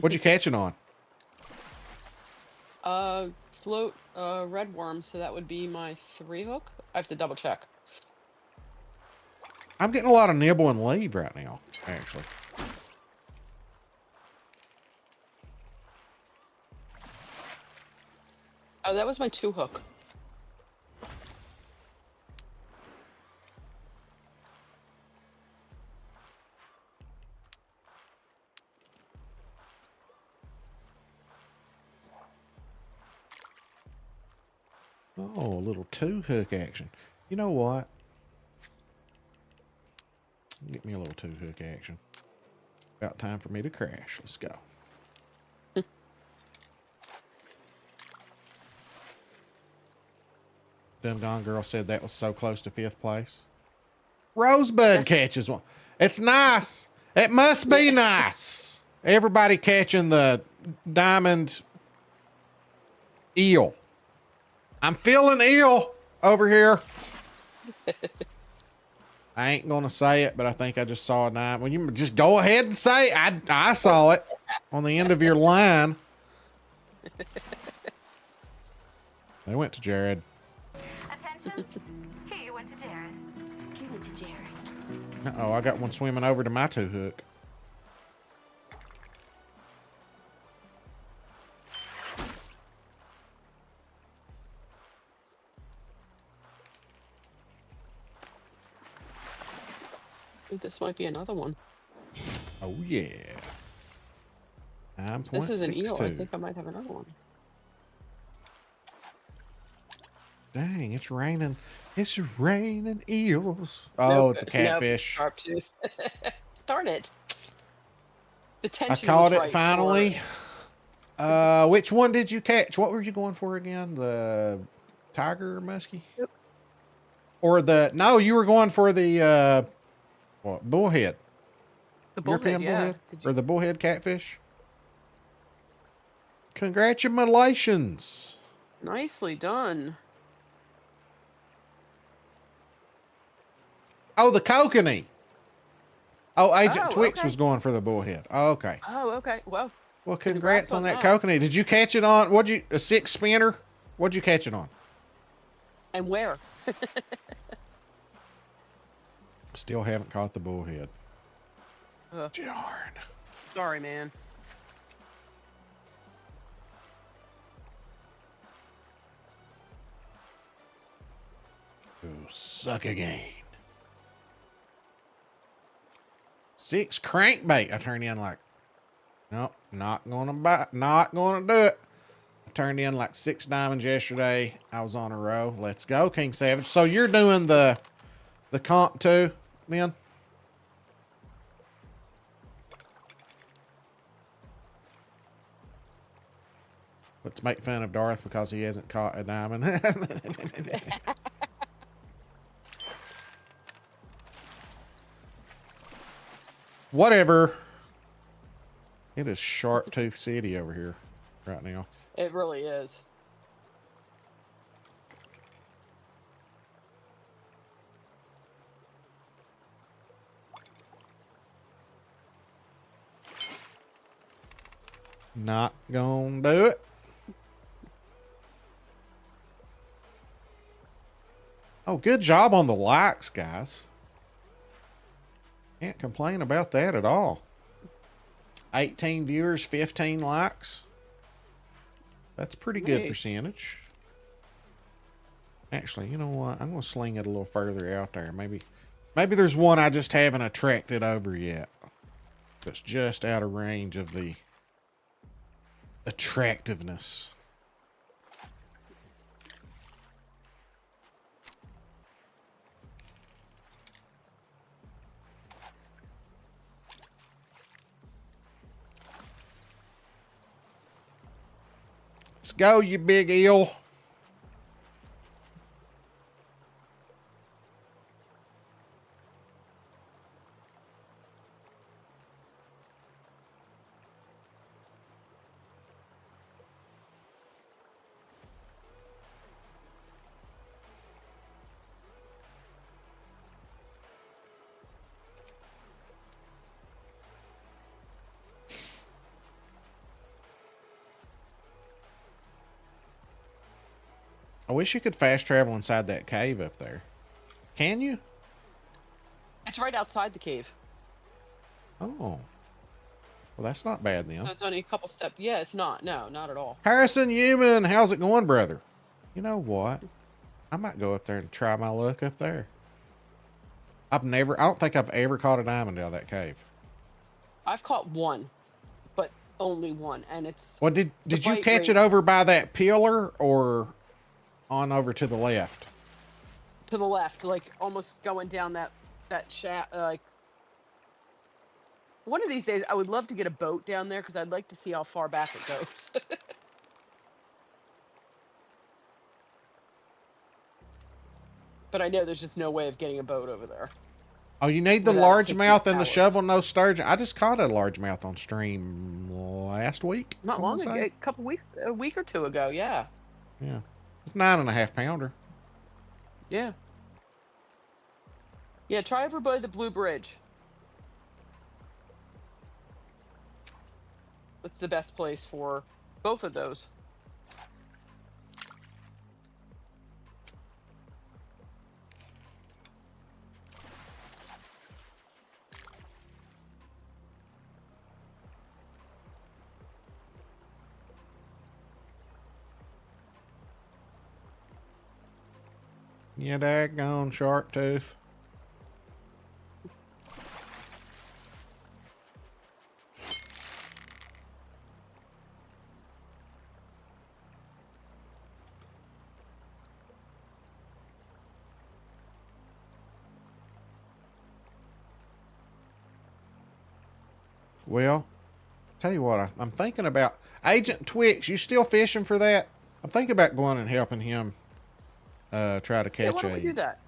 What'd you catch it on? Float red worm, so that would be my 3-hook. I have to double check. I'm getting a lot of nibble and leave right now, actually. Oh, that was my 2-hook. Oh, a little 2-hook action. You know what? Get me a little 2-hook action. About time for me to crash. Let's go. Dumb Gone Girl said that was so close to 5th place. Rosebud catches one. It's nice. It must be nice. Everybody catching the diamond eel. I'm feeling eel over here. I ain't going to say it, but I think I just saw a diamond. Well, you just go ahead and say it. I saw it on the end of your line. They went to Jared. Attention. Here you went to Jared. You went to Jared. Uh-oh, I got one swimming over to my 2-hook. I think this might be another one. Oh, yeah. 9.62. This is an eel. I think I might have another one. Dang, it's raining. It's raining eels. Oh, Nope, it's a catfish. Sharp tooth. Darn it. The I tension caught was it right finally. for it. Which one did you catch? What were you going for again? The tiger muskie? Yep. Or no, you were going for the what, bullhead? The bullhead, European yeah. bullhead? Or the bullhead catfish? Congratulations. Nicely done. Oh, the kokanee. Oh, Agent Oh, Twix okay. was going for the bullhead. Oh, okay. Oh, okay. Well, Well, congrats on that that. kokanee. Did you catch it on, a 6 spinner? What'd you catch it on? and where? Still haven't caught the bullhead. Darn. Sorry, man. Ooh, suck again. 6 crankbait. I turned in like, nope, not gonna do it. I turned in like 6 diamonds yesterday. I was on a row. Let's go, King Savage. So you're doing the the comp too, then? Let's make fun of Darth because he hasn't caught a diamond. Whatever. It is Sharp Tooth City over here right now. It really is. Not gonna do it. Oh, good job on the likes, guys. Can't complain about that at all. 18 viewers, 15 likes. That's pretty good percentage. Actually, you know what? I'm going to sling it a little further out there. Maybe there's one I just haven't attracted over yet. That's just out of range of the attractiveness. Let's go, you big eel. I wish you could fast travel inside that cave up there. Can you? It's right outside the cave. Oh. Well, that's not bad then. So it's only a couple steps. Yeah, it's not. No, not at all. Harrison Human, how's it going, brother? You know what? I might go up there and try my luck up there. I don't think I've ever caught a diamond out of that cave. I've caught one, but only one, and it's. Well, did you catch it over by that pillar or on over to the left? To the left, like almost going down that shaft. Like one of these days, I would love to get a boat down there because I'd like to see how far back it goes. But I know there's just no way of getting a boat over there. Oh, you need the Without largemouth taking and the power. shovel-nosed sturgeon. I just caught a largemouth on stream last week. Not long ago, a couple weeks, a week or two ago. Yeah. Yeah. It's 9.5 pounder. Yeah. Yeah, try over by the Blue Bridge. That's the best place for both of those. Yeah, daggone shark tooth. Well, tell you what, I'm thinking about Agent Twix. You still fishing for that? I'm thinking about going and helping him try to catch Yeah, why don't we do that?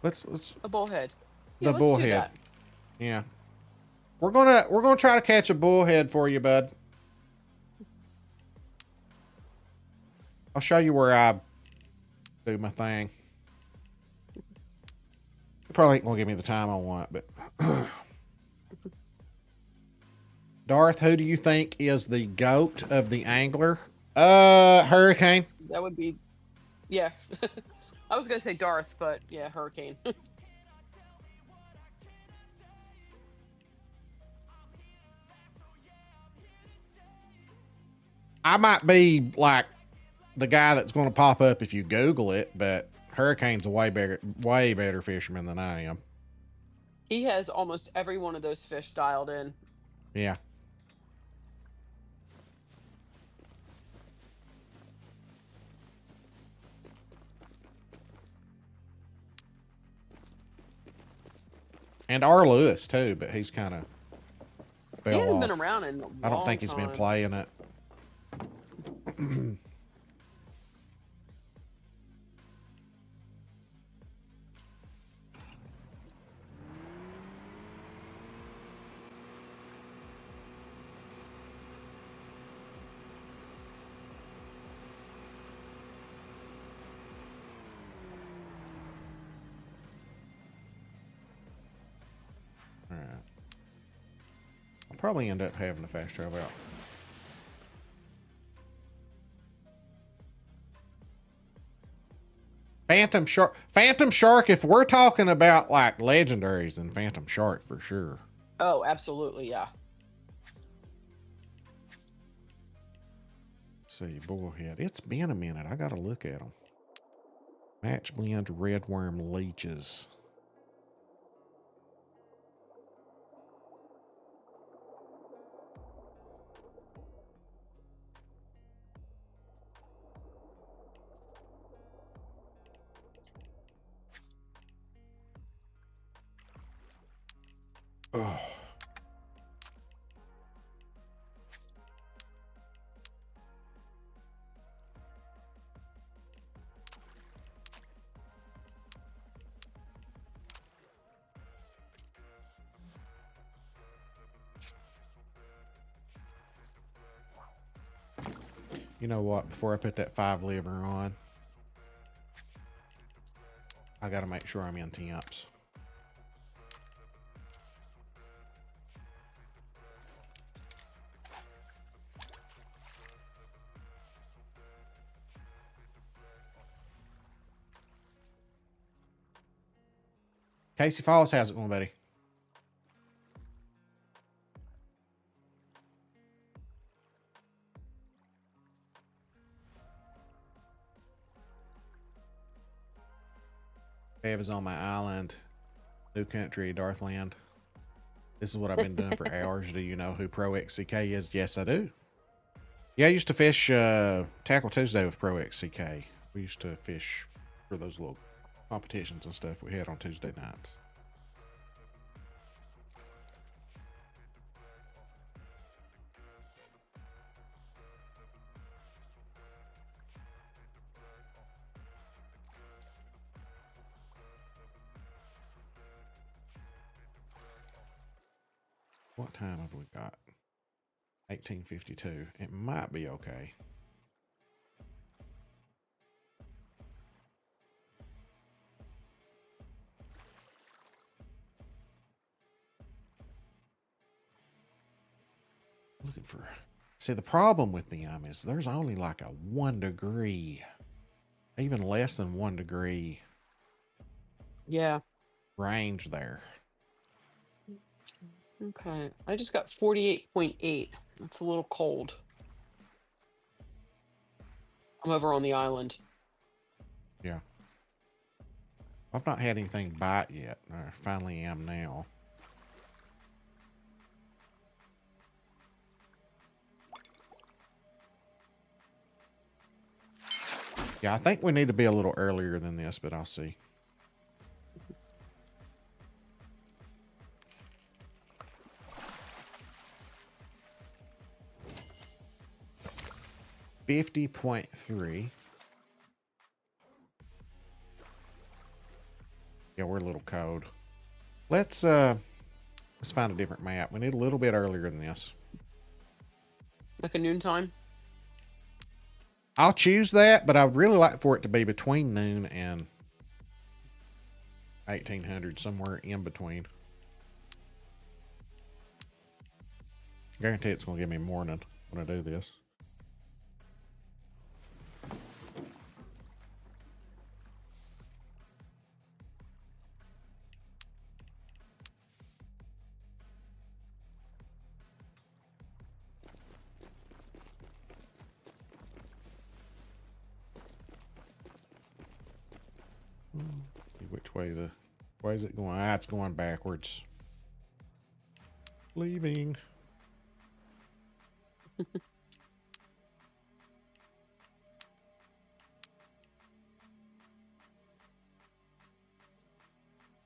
Let's A bullhead. the Yeah, let's do bullhead. that. Yeah. We're gonna try to catch a bullhead for you, bud. I'll show you where I do my thing. You probably ain't gonna give me the time I want, but Darth, who do you think is the GOAT of the angler? Hurricane. That would be, yeah. I was gonna say Darth, but yeah, Hurricane. I might be like the guy that's going to pop up if you Google it, but Hurricane's a way better fisherman than I am. He has almost every one of those fish dialed in. Yeah. And R. Lewis too, but he's kind of He fell hasn't off. been around in a long I don't think he's been time. playing it. All right. I'll probably end up having a fast travel out. Phantom Shark. Phantom Shark, if we're talking about like legendaries, then Phantom Shark for sure. Oh, absolutely, yeah. Let's see, Bullhead. It's been a minute. I gotta look at them. Match blend redworm leeches. Oh. You know what? Before I put that 5 liver on, I gotta make sure I'm in temps. Casey Falls, how's it going, buddy? Bev is on my island. New country, Darthland. This is what I've been doing for hours. Do you know who Pro XCK is? Yes, I do. Yeah, I used to fish Tackle Tuesday with Pro XCK. We used to fish for those little competitions and stuff we had on Tuesday nights. What time have we got? 18:52. It might be okay. Looking for. See, the problem with them is there's only like a 1 degree, even less than 1 degree Yeah. range there. Okay. I just got 48.8. That's a little cold. I'm over on the island. Yeah. I've not had anything bite yet. I finally am now. Yeah, I think we need to be a little earlier than this, but I'll see. $50.3. Yeah, we're a little cold. Let's find a different map. We need a little bit earlier than this. Like a noontime? I'll choose that, but I'd really like for it to be between noon and 1800, somewhere in between. Guarantee it's going to give me morning when I do this. See which way is it going? Ah, it's going backwards. Leaving.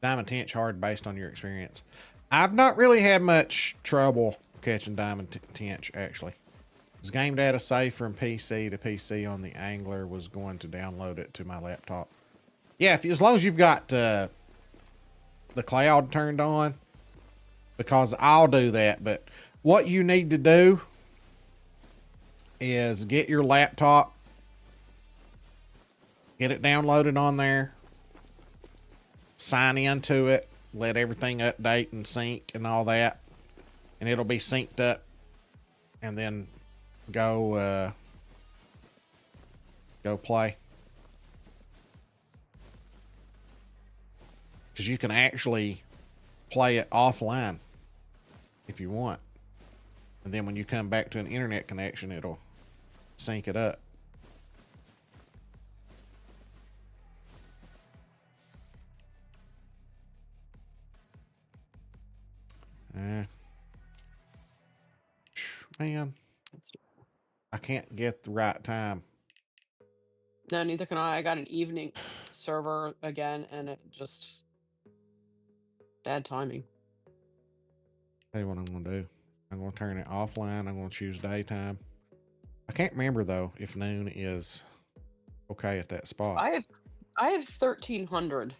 Diamond Tench hard based on your experience. I've not really had much trouble catching Diamond Tench, actually. This game data save from PC to PC on the Angler was going to download it to my laptop. Yeah, as long as you've got the cloud turned on, because I'll do that. But what you need to do is get your laptop, get it downloaded on there, sign into it, let everything update and sync and all that, and it'll be synced up, and then go play. Because you can actually play it offline if you want. And then when you come back to an internet connection, it'll sync it up. Man, I can't get the right time. No, neither can I. I got an evening server again, and it just bad timing. Tell you what I'm gonna do. I'm gonna turn it offline. I'm gonna choose daytime. I can't remember though if noon is okay at that spot. I have 1300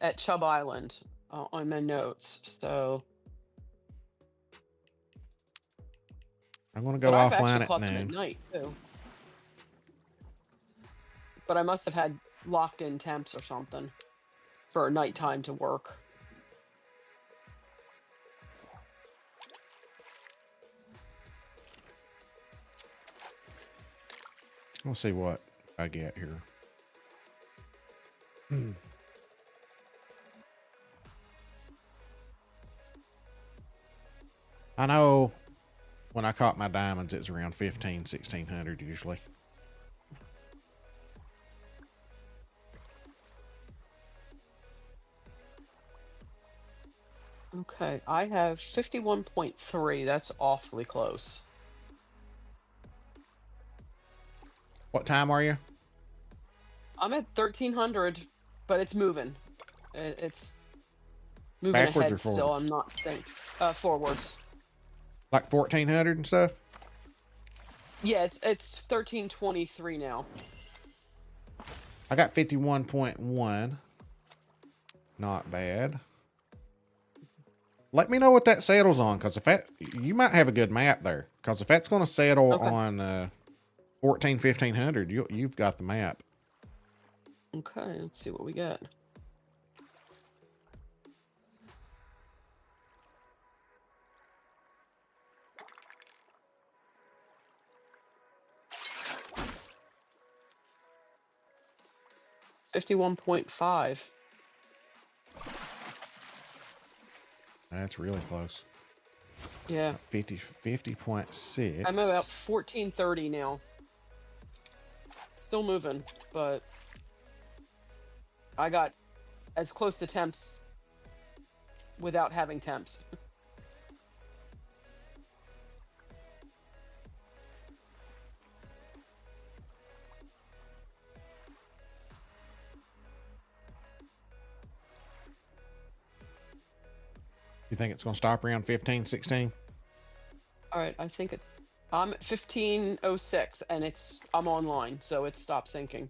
at Chubb Island on my notes, so I'm gonna go but I've offline actually at caught them at noon. night too. But I must have had locked in temps or something for nighttime to work. We'll see what I get here. I know when I caught my diamonds, it's around 1600 usually. Okay, I have 51.3. That's awfully close. What time are you? I'm at 1300, but it's moving. It's moving Backwards ahead or still. forwards? I'm not saying forwards. Like 1400 and stuff? Yeah, it's 1323 now. I got 51.1. Not bad. Let me know what that settles on, because if that, you might have a good map there. Because if that's going to settle on 1500, you've got the map. Okay, let's see what we get. $51.5. That's really close. Yeah. 50.6. I'm about 1430 now. Still moving, but I got as close to temps without having temps. You think it's going to stop around 15, 16? All right, I think I'm at 1506 and I'm online, so it stopped syncing.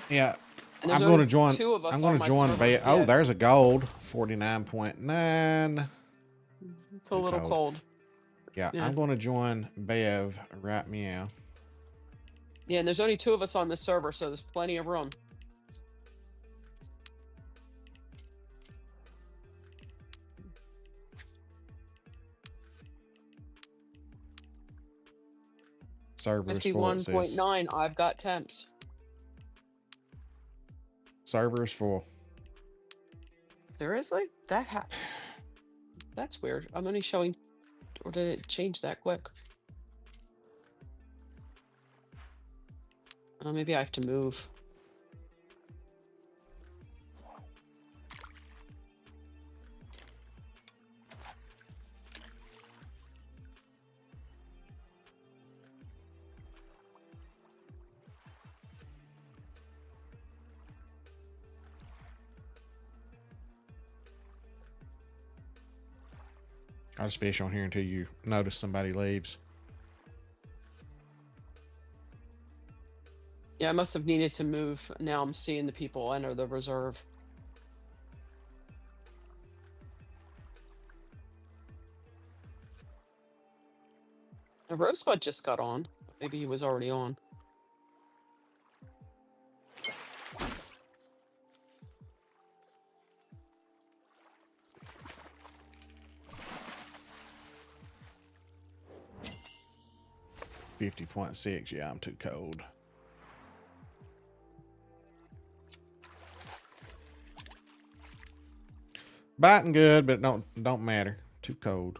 Yeah. And I'm there's going to only join. two of us I'm on going to my join. server. Oh, Yeah. there's a gold. 49.9. It's a little cold. Yeah, Yeah. I'm going to join Bev right meow. Yeah, and there's only two of us on this server, so there's plenty of room. Server is full. It says. 51.9. I've got temps. Server is full. Seriously? That's weird. I'm only showing, or did it change that quick? Maybe I have to move. I'll just fish on here until you notice somebody leaves. Yeah, I must have needed to move. Now I'm seeing the people enter the reserve. The Rosebud just got on. Maybe he was already on. .6. Yeah, I'm too cold. Biting good, but don't matter. Too cold.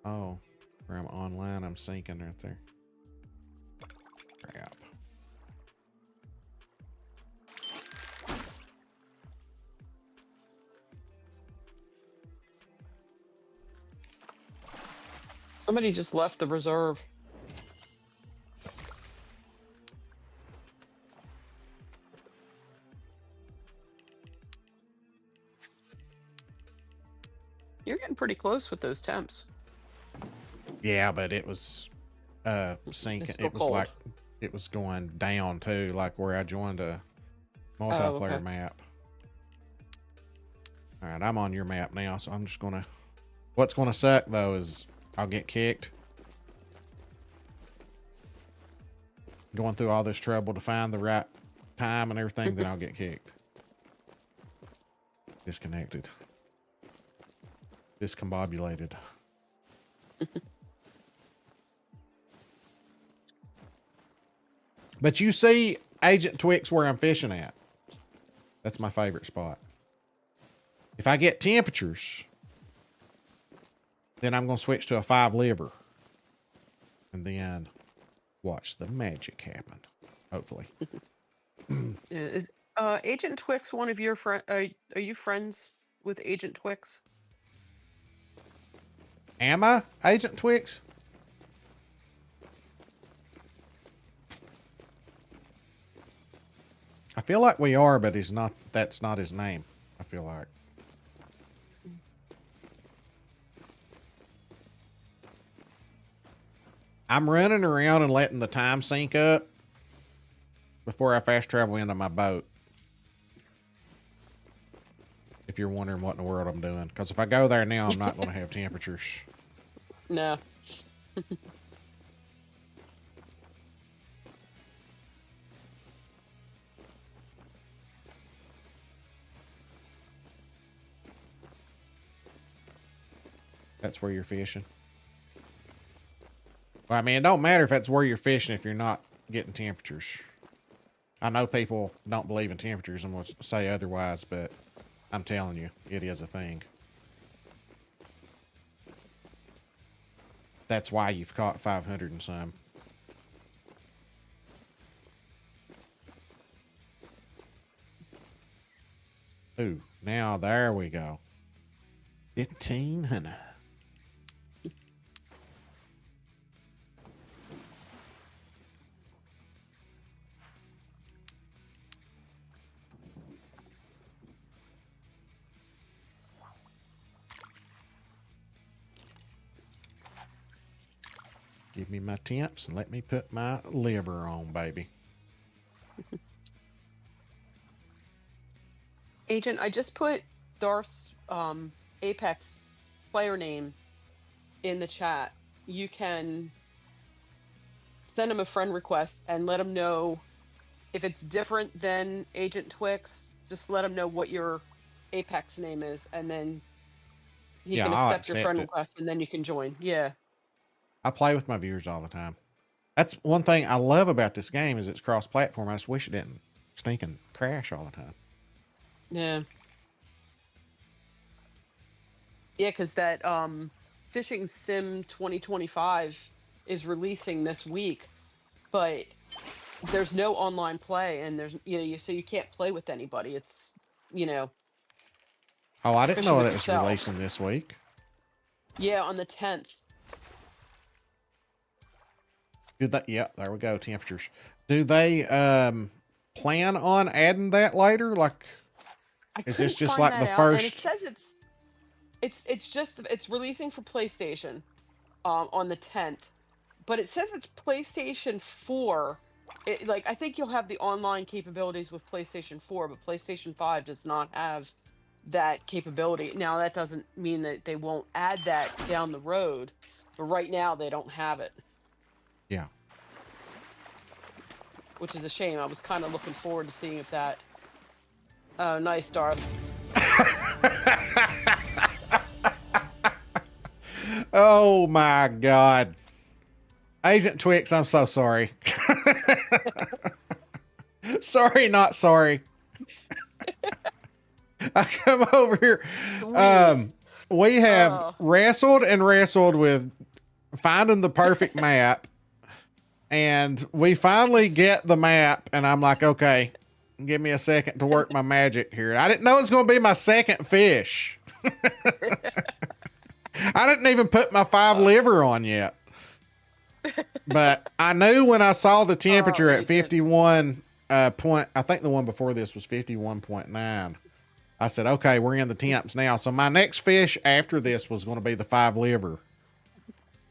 Oh, where I'm online, I'm sinking right there. Crap. Somebody just left the reserve. You're getting pretty close with those temps. Yeah, but it was sinking. still It was cold. like it was going down too, like where I joined a multiplayer okay. map. All right, I'm on your map now, so I'm just gonna. What's gonna suck though is I'll get kicked. Going through all this trouble to find the right time and everything, then I'll get kicked. Disconnected. Discombobulated. But you see Agent Twix where I'm fishing at. That's my favorite spot. If I get temperatures, then I'm going to switch to a 5 liver. And then watch the magic happen. Hopefully. Is Agent Twix one of your friends? Are you friends with Agent Twix? Am I Agent Twix? I feel like we are, but he's not. That's not his name. I feel like. I'm running around and letting the time sync up before I fast travel into my boat. If you're wondering what in the world I'm doing. Because if I go there now, I'm not going to have temperatures. No. That's where you're fishing. Well, I mean, it don't matter if that's where you're fishing if you're not getting temperatures. I know people don't believe in temperatures and will say otherwise, but I'm telling you, it is a thing. That's why you've caught 500 and some. Ooh, now there we go. 1,500. Give me my temps and let me put my liver on, baby. Agent, I just put Darth's Apex player name in the chat. You can send him a friend request and let him know if it's different than Agent Twix. Just let him know what your Apex name is, and then he can I'll accept your friend accept it. request, and then you can join. Yeah. I play with my viewers all the time. That's one thing I love about this game is it's cross-platform. I just wish it didn't stinking crash all the time. Yeah. Yeah, because that Fishing Sim 2025 is releasing this week, but there's no online play, and there's so you can't play with anybody. It's Oh, I didn't Fishing know with that was yourself. releasing this week. yeah, on the 10th. Do that? Yeah, there we go. Temperatures. Do they plan on adding that later? Like I Is couldn't this just find like that the out, and it first? says it's releasing for PlayStation on the 10th, but it says it's PlayStation 4. Like I think you'll have the online capabilities with PlayStation 4, but PlayStation 5 does not have that capability. Now that doesn't mean that they won't add that down the road, but right now they don't have it, Yeah. which is a shame. I was kind of looking forward to seeing if that. Oh, nice, Darth. Oh my God. Agent Twix, I'm so sorry. Sorry, not sorry. I come over here. We have Oh. wrestled and wrestled with finding the perfect map. And we finally get the map. And I'm like, okay, give me a second to work my magic here. I didn't know it was going to be my second fish. I didn't even put my 5 liver on yet. But I knew when I saw the temperature at 51 point, I think the one before this was 51.9. I said, okay, we're in the temps now. So my next fish after this was going to be the 5 liver.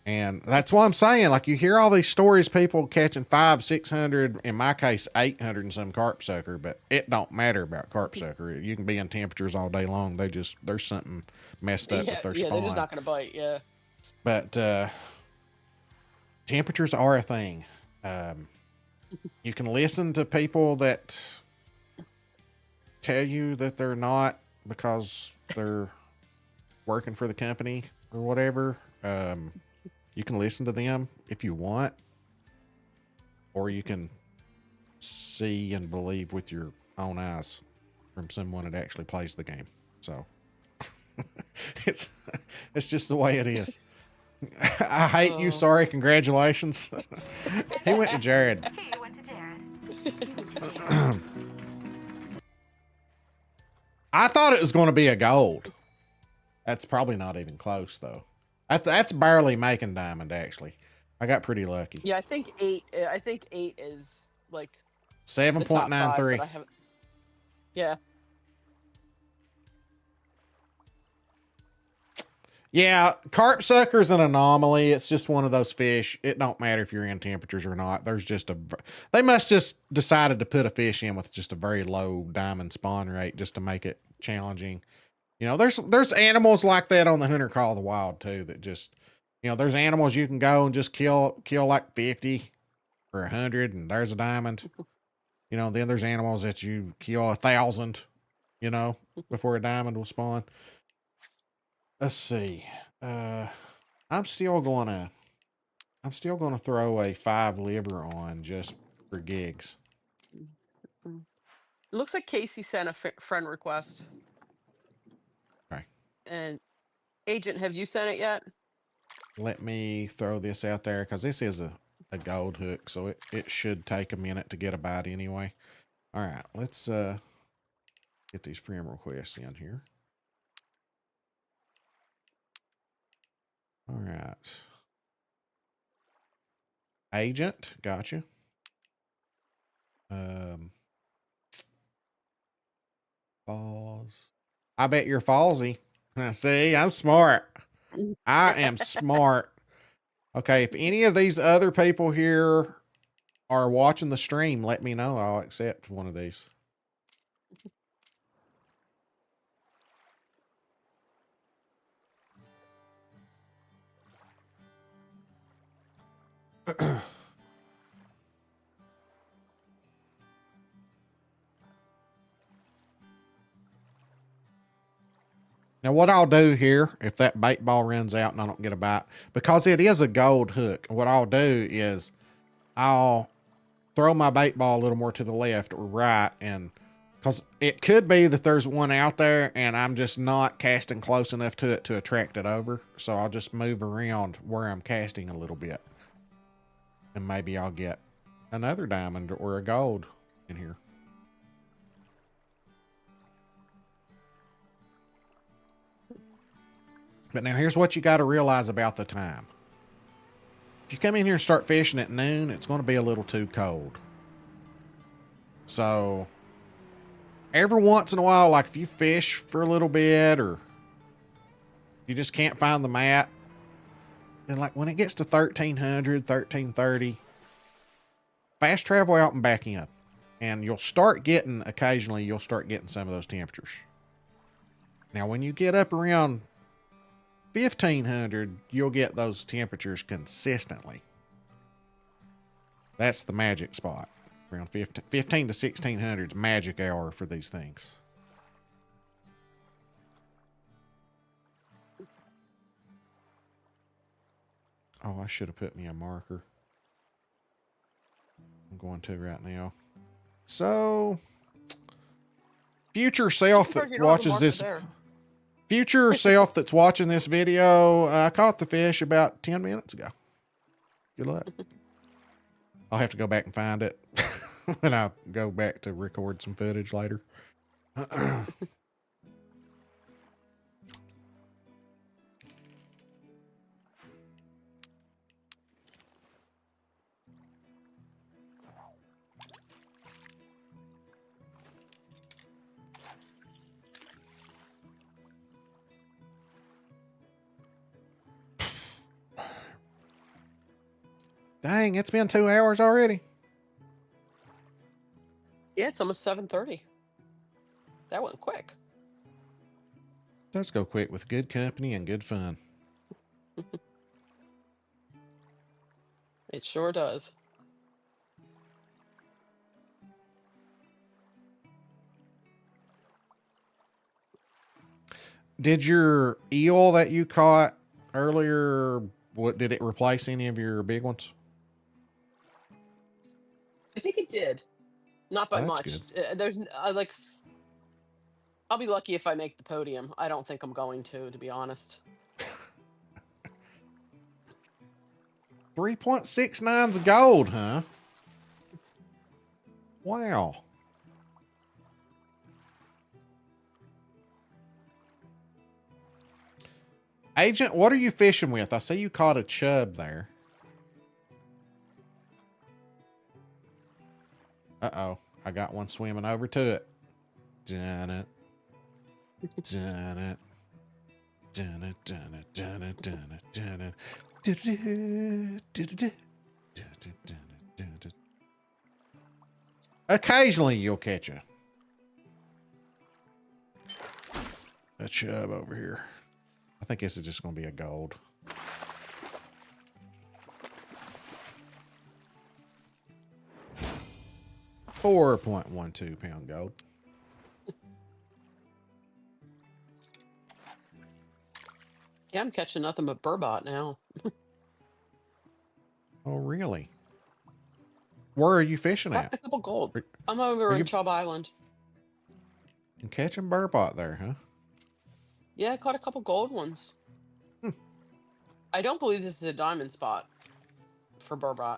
And that's what I'm saying. Like you hear all these stories, people catching 500, 600, in my case, 800 and some carp sucker, but it don't matter about carp sucker. You can be in temperatures all day long. There's something messed up with their spawn. They're just not going to bite. Yeah. But, temperatures are a thing. You can listen to people that tell you that they're not because they're working for the company or whatever. You can listen to them if you want, or you can see and believe with your own eyes from someone that actually plays the game. So it's just the way it is. I hate you. Sorry. Congratulations. He went to Jared. Hey, you went to Jared. I thought it was going to be a gold. That's probably not even close though. That's barely making diamond actually. I got pretty lucky. Yeah, I think 8 is like 7.93. Yeah. Yeah, carp sucker's an anomaly. It's just one of those fish. It don't matter if you're in temperatures or not. They must just decided to put a fish in with just a very low diamond spawn rate just to make it challenging. You know, there's animals like that on the Hunter Call of the Wild too that just, you know, there's animals you can go and just kill like 50 or 100 and there's a diamond. You know, then there's animals that you kill 1,000, you know, before a diamond will spawn. Let's see. I'm still gonna throw a 5 liver on just for gigs. It looks like Casey sent a friend request. Okay. And Agent, have you sent it yet? Let me throw this out there because this is a gold hook, so it should take a minute to get a bite anyway. All right, let's get these friend requests in here. All right. Agent, gotcha. Falls. I bet you're Fallsy. See, I'm smart. I am smart. Okay, if any of these other people here are watching the stream, let me know. I'll accept one of these. Now, what I'll do here, if that bait ball runs out and I don't get a bite, because it is a gold hook, what I'll do is I'll throw my bait ball a little more to the left or right, and because it could be that there's one out there and I'm just not casting close enough to it to attract it over. So I'll just move around where I'm casting a little bit, and maybe I'll get another diamond or a gold in here. But now here's what you got to realize about the time. If you come in here and start fishing at noon, it's going to be a little too cold. So every once in a while, like if you fish for a little bit or you just can't find the map, then like when it gets to 1300, 1330, fast travel out and back in. And you'll start getting, occasionally, you'll start getting some of those temperatures. Now, when you get up around 1500, you'll get those temperatures consistently. That's the magic spot. Around 15 to 1600 is magic hour for these things. Oh, I should have put me a marker. I'm going to right now. So, future self that watches this, future self that's watching this video, I caught the fish about 10 minutes ago. Good luck. I'll have to go back and find it when I go back to record some footage later. Dang, it's been 2 hours already. Yeah, it's almost 7:30. That went quick. Does go quick with good company and good fun. It sure does. Did your eel that you caught earlier, what did it replace any of your big ones? I think it did. Not by That's much. good. There's like, I'll be lucky if I make the podium. I don't think I'm going to be honest. 3.69's gold, huh? Wow. Agent, what are you fishing with? I see you caught a chub there. Uh-oh. I got one swimming over to it. Dun it. Dun it. Dun it, dun it, dun it, dun it, dun it. Occasionally you'll catch a chub over here. I think this is just going to be a gold. £4.12 gold. Yeah, I'm catching nothing but burbot now. Oh, really? Where are you fishing Caught at? a couple gold. I'm over in you- Chubb Island. And catching burbot there, huh? Yeah, I caught a couple gold ones. I don't believe this is a diamond spot for burbot.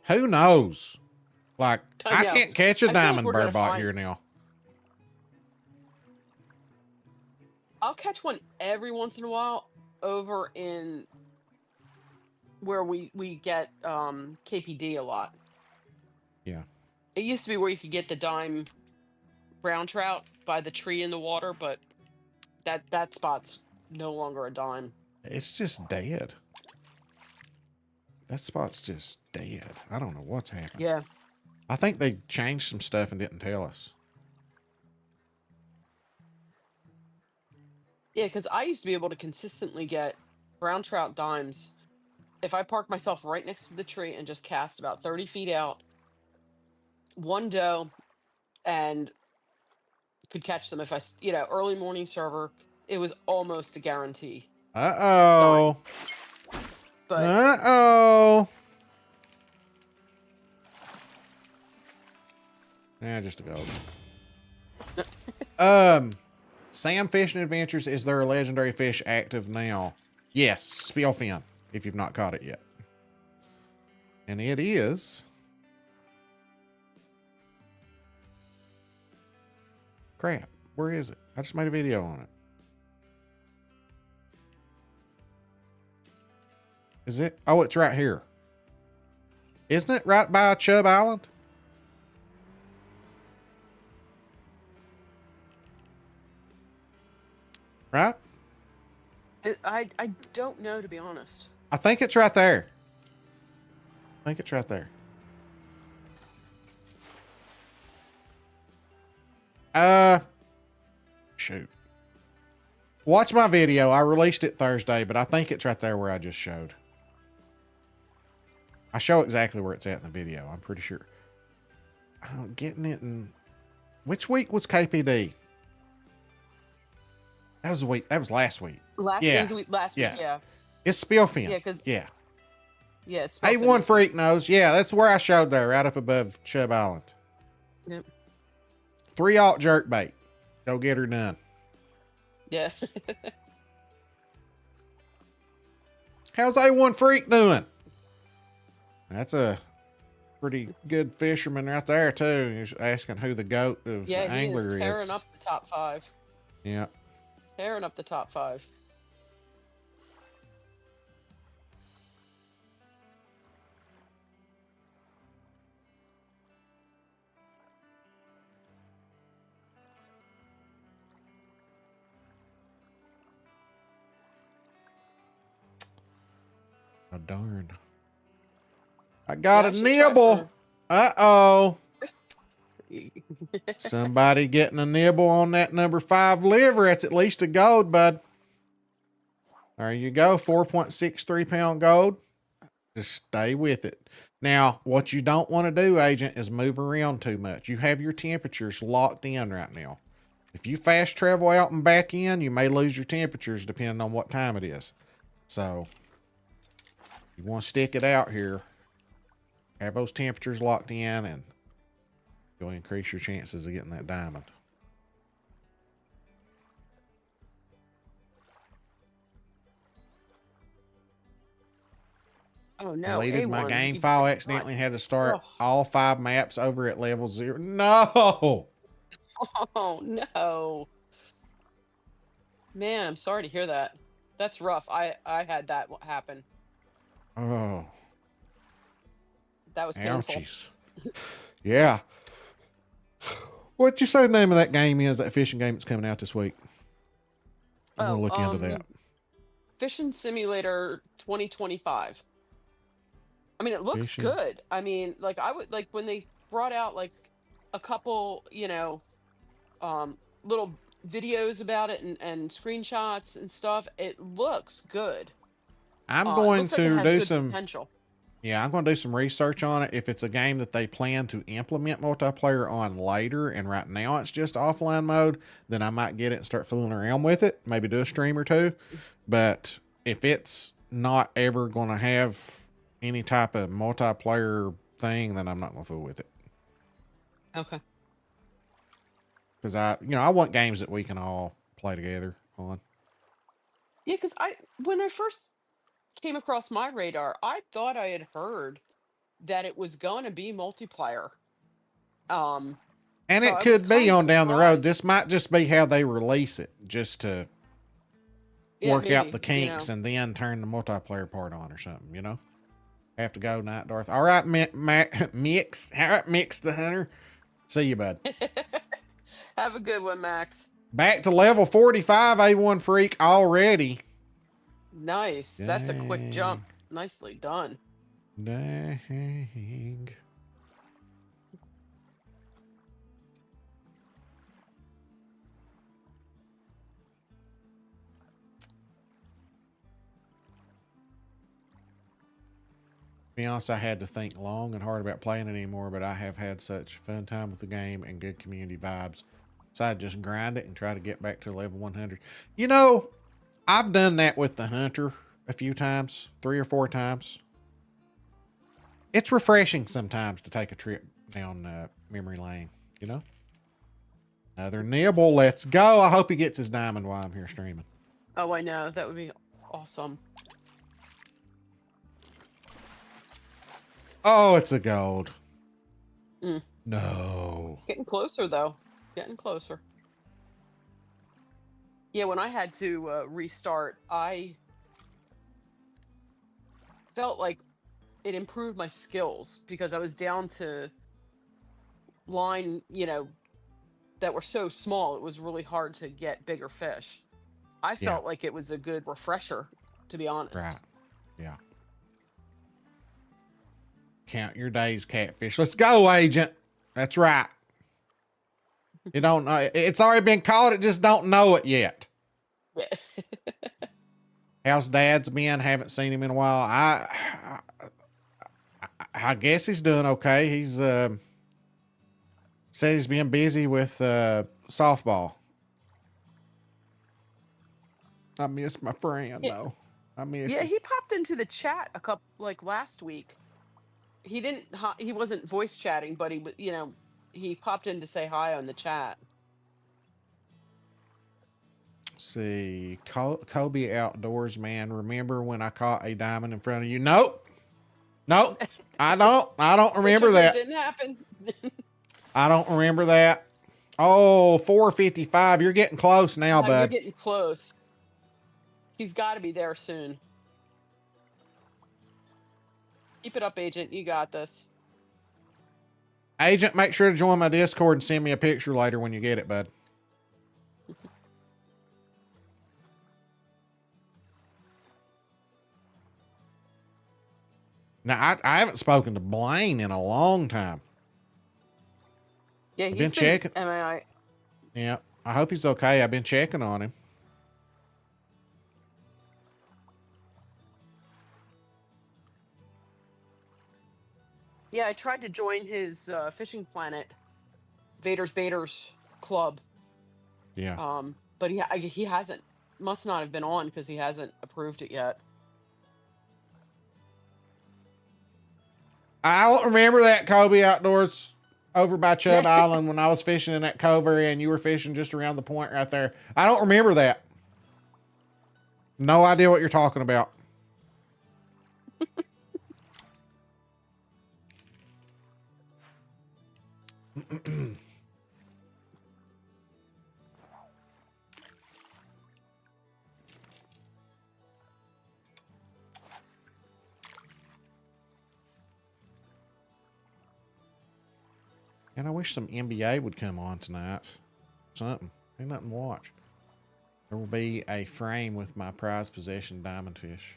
Who knows? Like, I I know. can't catch a I feel like diamond we're gonna burbot find- here now. I'll catch one every once in a while over in where we get KPD a lot. Yeah. It used to be where you could get the dime brown trout by the tree in the water, but that spot's no longer a dime. It's just dead. That spot's just dead. I don't know what's happened. Yeah. I think they changed some stuff and didn't tell us. Yeah, because I used to be able to consistently get brown trout dimes if I parked myself right next to the tree and just cast about 30 feet out, one doe, and could catch them if I, early morning server. It was almost a guarantee. Uh-oh. But Uh-oh. Yeah, just a gold. Sam Fishing Adventures, is there a legendary fish active now? Yes, Spielfin, if you've not caught it yet. And it is... Crap, where is it? I just made a video on it. Is it? Oh, it's right here. Isn't it right by Chubb Island? I don't know, to be honest. I think it's right there. I think it's right there. Shoot. Watch my video. I released it Thursday, but I think it's right there where I just showed. I show exactly where it's at in the video. I'm pretty sure. I'm getting it in... Which week was KPD? That was a week. That was last week. Last week, yeah. It's Spillfin. Yeah, because yeah, it's A1 Freak knows. Yeah, that's where I showed there, right up above Chubb Island. Yep. 3-aught jerkbait. Go get her done. Yeah. How's A1 Freak doing? That's a pretty good fisherman right there too. He's asking who the goat of the angler is. Yeah, he is tearing up the top 5. Yeah. Tearing up the top 5. Oh, darn. I got a nibble. Uh-oh. Somebody getting a nibble on that number 5 liver. That's at least a gold, bud. There you go. 4.63 pound gold. Just stay with it. Now, what you don't want to do, Agent, is move around too much. You have your temperatures locked in right now. If you fast travel out and back in, you may lose your temperatures depending on what time it is. So, you want to stick it out here. Have those temperatures locked in and you'll increase your chances of getting that diamond. Oh no! Deleted my A1, game file. Accidentally had to start all 5 maps over at level 0. No! Oh no! Man, I'm sorry to hear that. That's rough. I had that happen. Oh. That was painful. Ouchies. Yeah. What'd you say the name of that game is, that fishing game that's coming out this week? I'm going to look into that. Fishing Simulator 2025. I mean, it looks good. I mean, like, I would, like, when they brought out, like, a couple, you know, little videos about it and screenshots and stuff, it looks good. I'm going looks like to it has do good some... potential. Yeah, I'm going to do some research on it. If it's a game that they plan to implement multiplayer on later, and right now it's just offline mode, then I might get it and start fooling around with it. Maybe do a stream or 2. But if it's not ever going to have any type of multiplayer thing, then I'm not going to fool with it. Okay. Because I want games that we can all play together on. Yeah, because when I first came across my radar, I thought I had heard that it was going to be multiplayer. And so it could be on down the road. This might just be how they release it, just to work out the kinks and then turn the multiplayer part on or something, you know? Have to go, Night Darth. All right, Mix. All right, Mix the Hunter. See you, bud. Have a good one, Max. Back to level 45, A1 Freak already. Nice. Dang. That's a quick jump. Nicely done. Dang. To be honest, I had to think long and hard about playing it anymore, but I have had such a fun time with the game and good community vibes. So I just grind it and try to get back to level 100. You know, I've done that with the Hunter a few times, 3 or 4 times. It's refreshing sometimes to take a trip down memory lane, you know? Another nibble. Let's go. I hope he gets his diamond while I'm here streaming. Oh, I know. That would be awesome. Oh, it's a gold. Mm. No. Getting closer, though. Getting closer. Yeah, when I had to restart, I felt like it improved my skills because I was down to line, you know, that were so small. It was really hard to get bigger fish. I felt like it was a good refresher, to be honest. Right. Yeah. Count your days, catfish. Let's go, Agent. That's right. You don't know. It's already been caught. It just don't know it yet. How's Dad's been? Haven't seen him in a while. I guess he's doing okay. He's said he's been busy with softball. I miss my friend though. I miss him. He popped into the chat a couple last week. He didn't. He wasn't voice chatting, but he popped in to say hi on the chat. Let's see, Kobe Outdoors man. Remember when I caught a diamond in front of you? Nope. I don't remember that. Didn't happen. I don't remember that. Oh, 4:55. You're getting close now, bud. You're getting close. He's got to be there soon. Keep it up, Agent. You got this. Agent, make sure to join my Discord and send me a picture later when you get it, bud. Now, I haven't spoken to Blaine in a long time. Yeah, I've been checking. MIA. Yeah, I hope he's okay. I've been checking on him. Yeah, I tried to join his Fishing Planet Vader's Baiters Club. Yeah. But he hasn't. Must not have been on because he hasn't approved it yet. I don't remember that Kobe Outdoors over by Chubb Island when I was fishing in that cove area and you were fishing just around the point right there. I don't remember that. No idea what you're talking about. And I wish some NBA would come on tonight. Something. Ain't nothing to watch. There will be a frame with my prized possession diamond fish.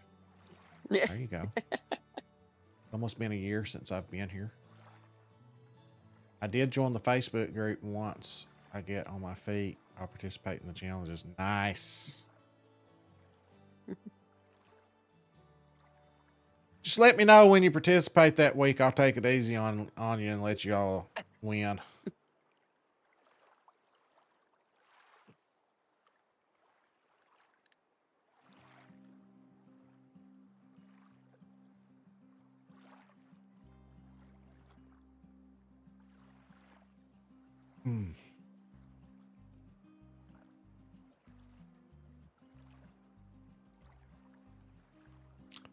Yeah. There you go. Almost been a year since I've been here. I did join the Facebook group once I get on my feet. I'll participate in the challenges. Nice. Just let me know when you participate that week. I'll take it easy on you and let you all win.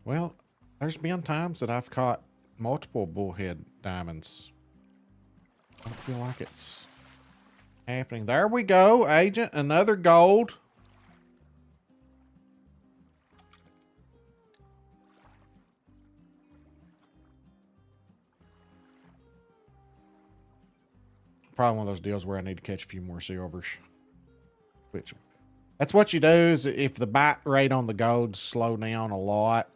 Well, there's been times that I've caught multiple bullhead diamonds. I don't feel like it's happening. There we go, Agent. Another gold. Probably one of those deals where I need to catch a few more silvers. Which, that's what you do is if the bite rate on the golds slow down a lot,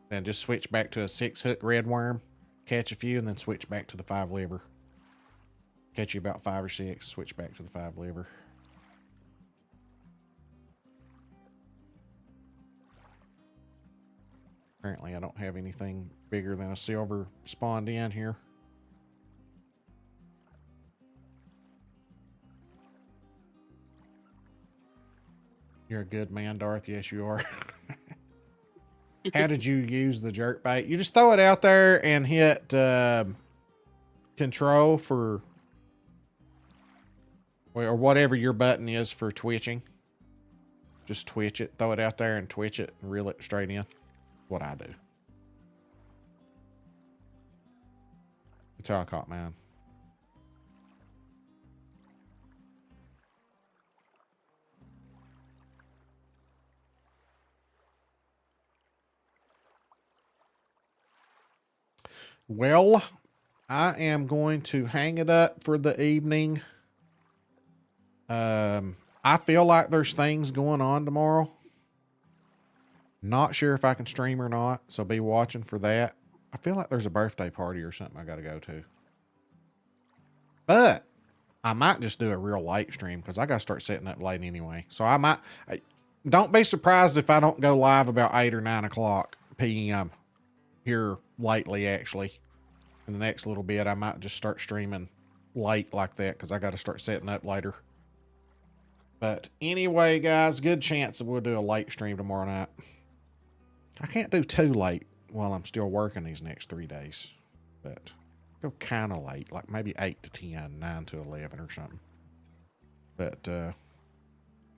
then just switch back to a 6-hook red worm, catch a few, and then switch back to the 5-liver. Catch you about 5 or 6, switch back to the 5-liver. Apparently, I don't have anything bigger than a silver spawned in here. You're a good man, Darth. Yes, you are. How did you use the jerk bait? You just throw it out there and hit control for, or whatever your button is for twitching. Just twitch it. Throw it out there and twitch it and reel it straight in. What I do. That's how I caught mine. Well, I am going to hang it up for the evening. I I feel like there's things going on tomorrow. Not sure if I can stream or not, so be watching for that. I feel like there's a birthday party or something I got to go to. But I might just do a real late stream because I got to start setting up late anyway. So I might, don't be surprised if I don't go live about 8 or 9 o'clock p.m. here lately, actually. In the next little bit, I might just start streaming late like that because I got to start setting up later. But anyway, guys, good chance that we'll do a late stream tomorrow night. I can't do too late while I'm still working these next 3 days. But go kind of late, like maybe 8 to 10, 9 to 11 or something. But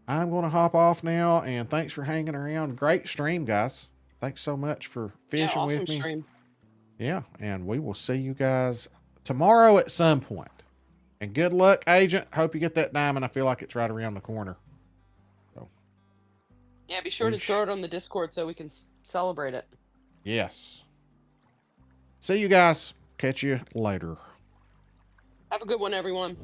I'm going to hop off now, and thanks for hanging around. Great stream, guys. Thanks so much for fishing with me. Stream. Yeah, and we will see you guys tomorrow at some point. And good luck, Agent. Hope you get that diamond. I feel like it's right around the corner. So, yeah, be sure to throw it on the Discord so we can celebrate it. Yes. See you guys. Catch you later. Have a good one, everyone.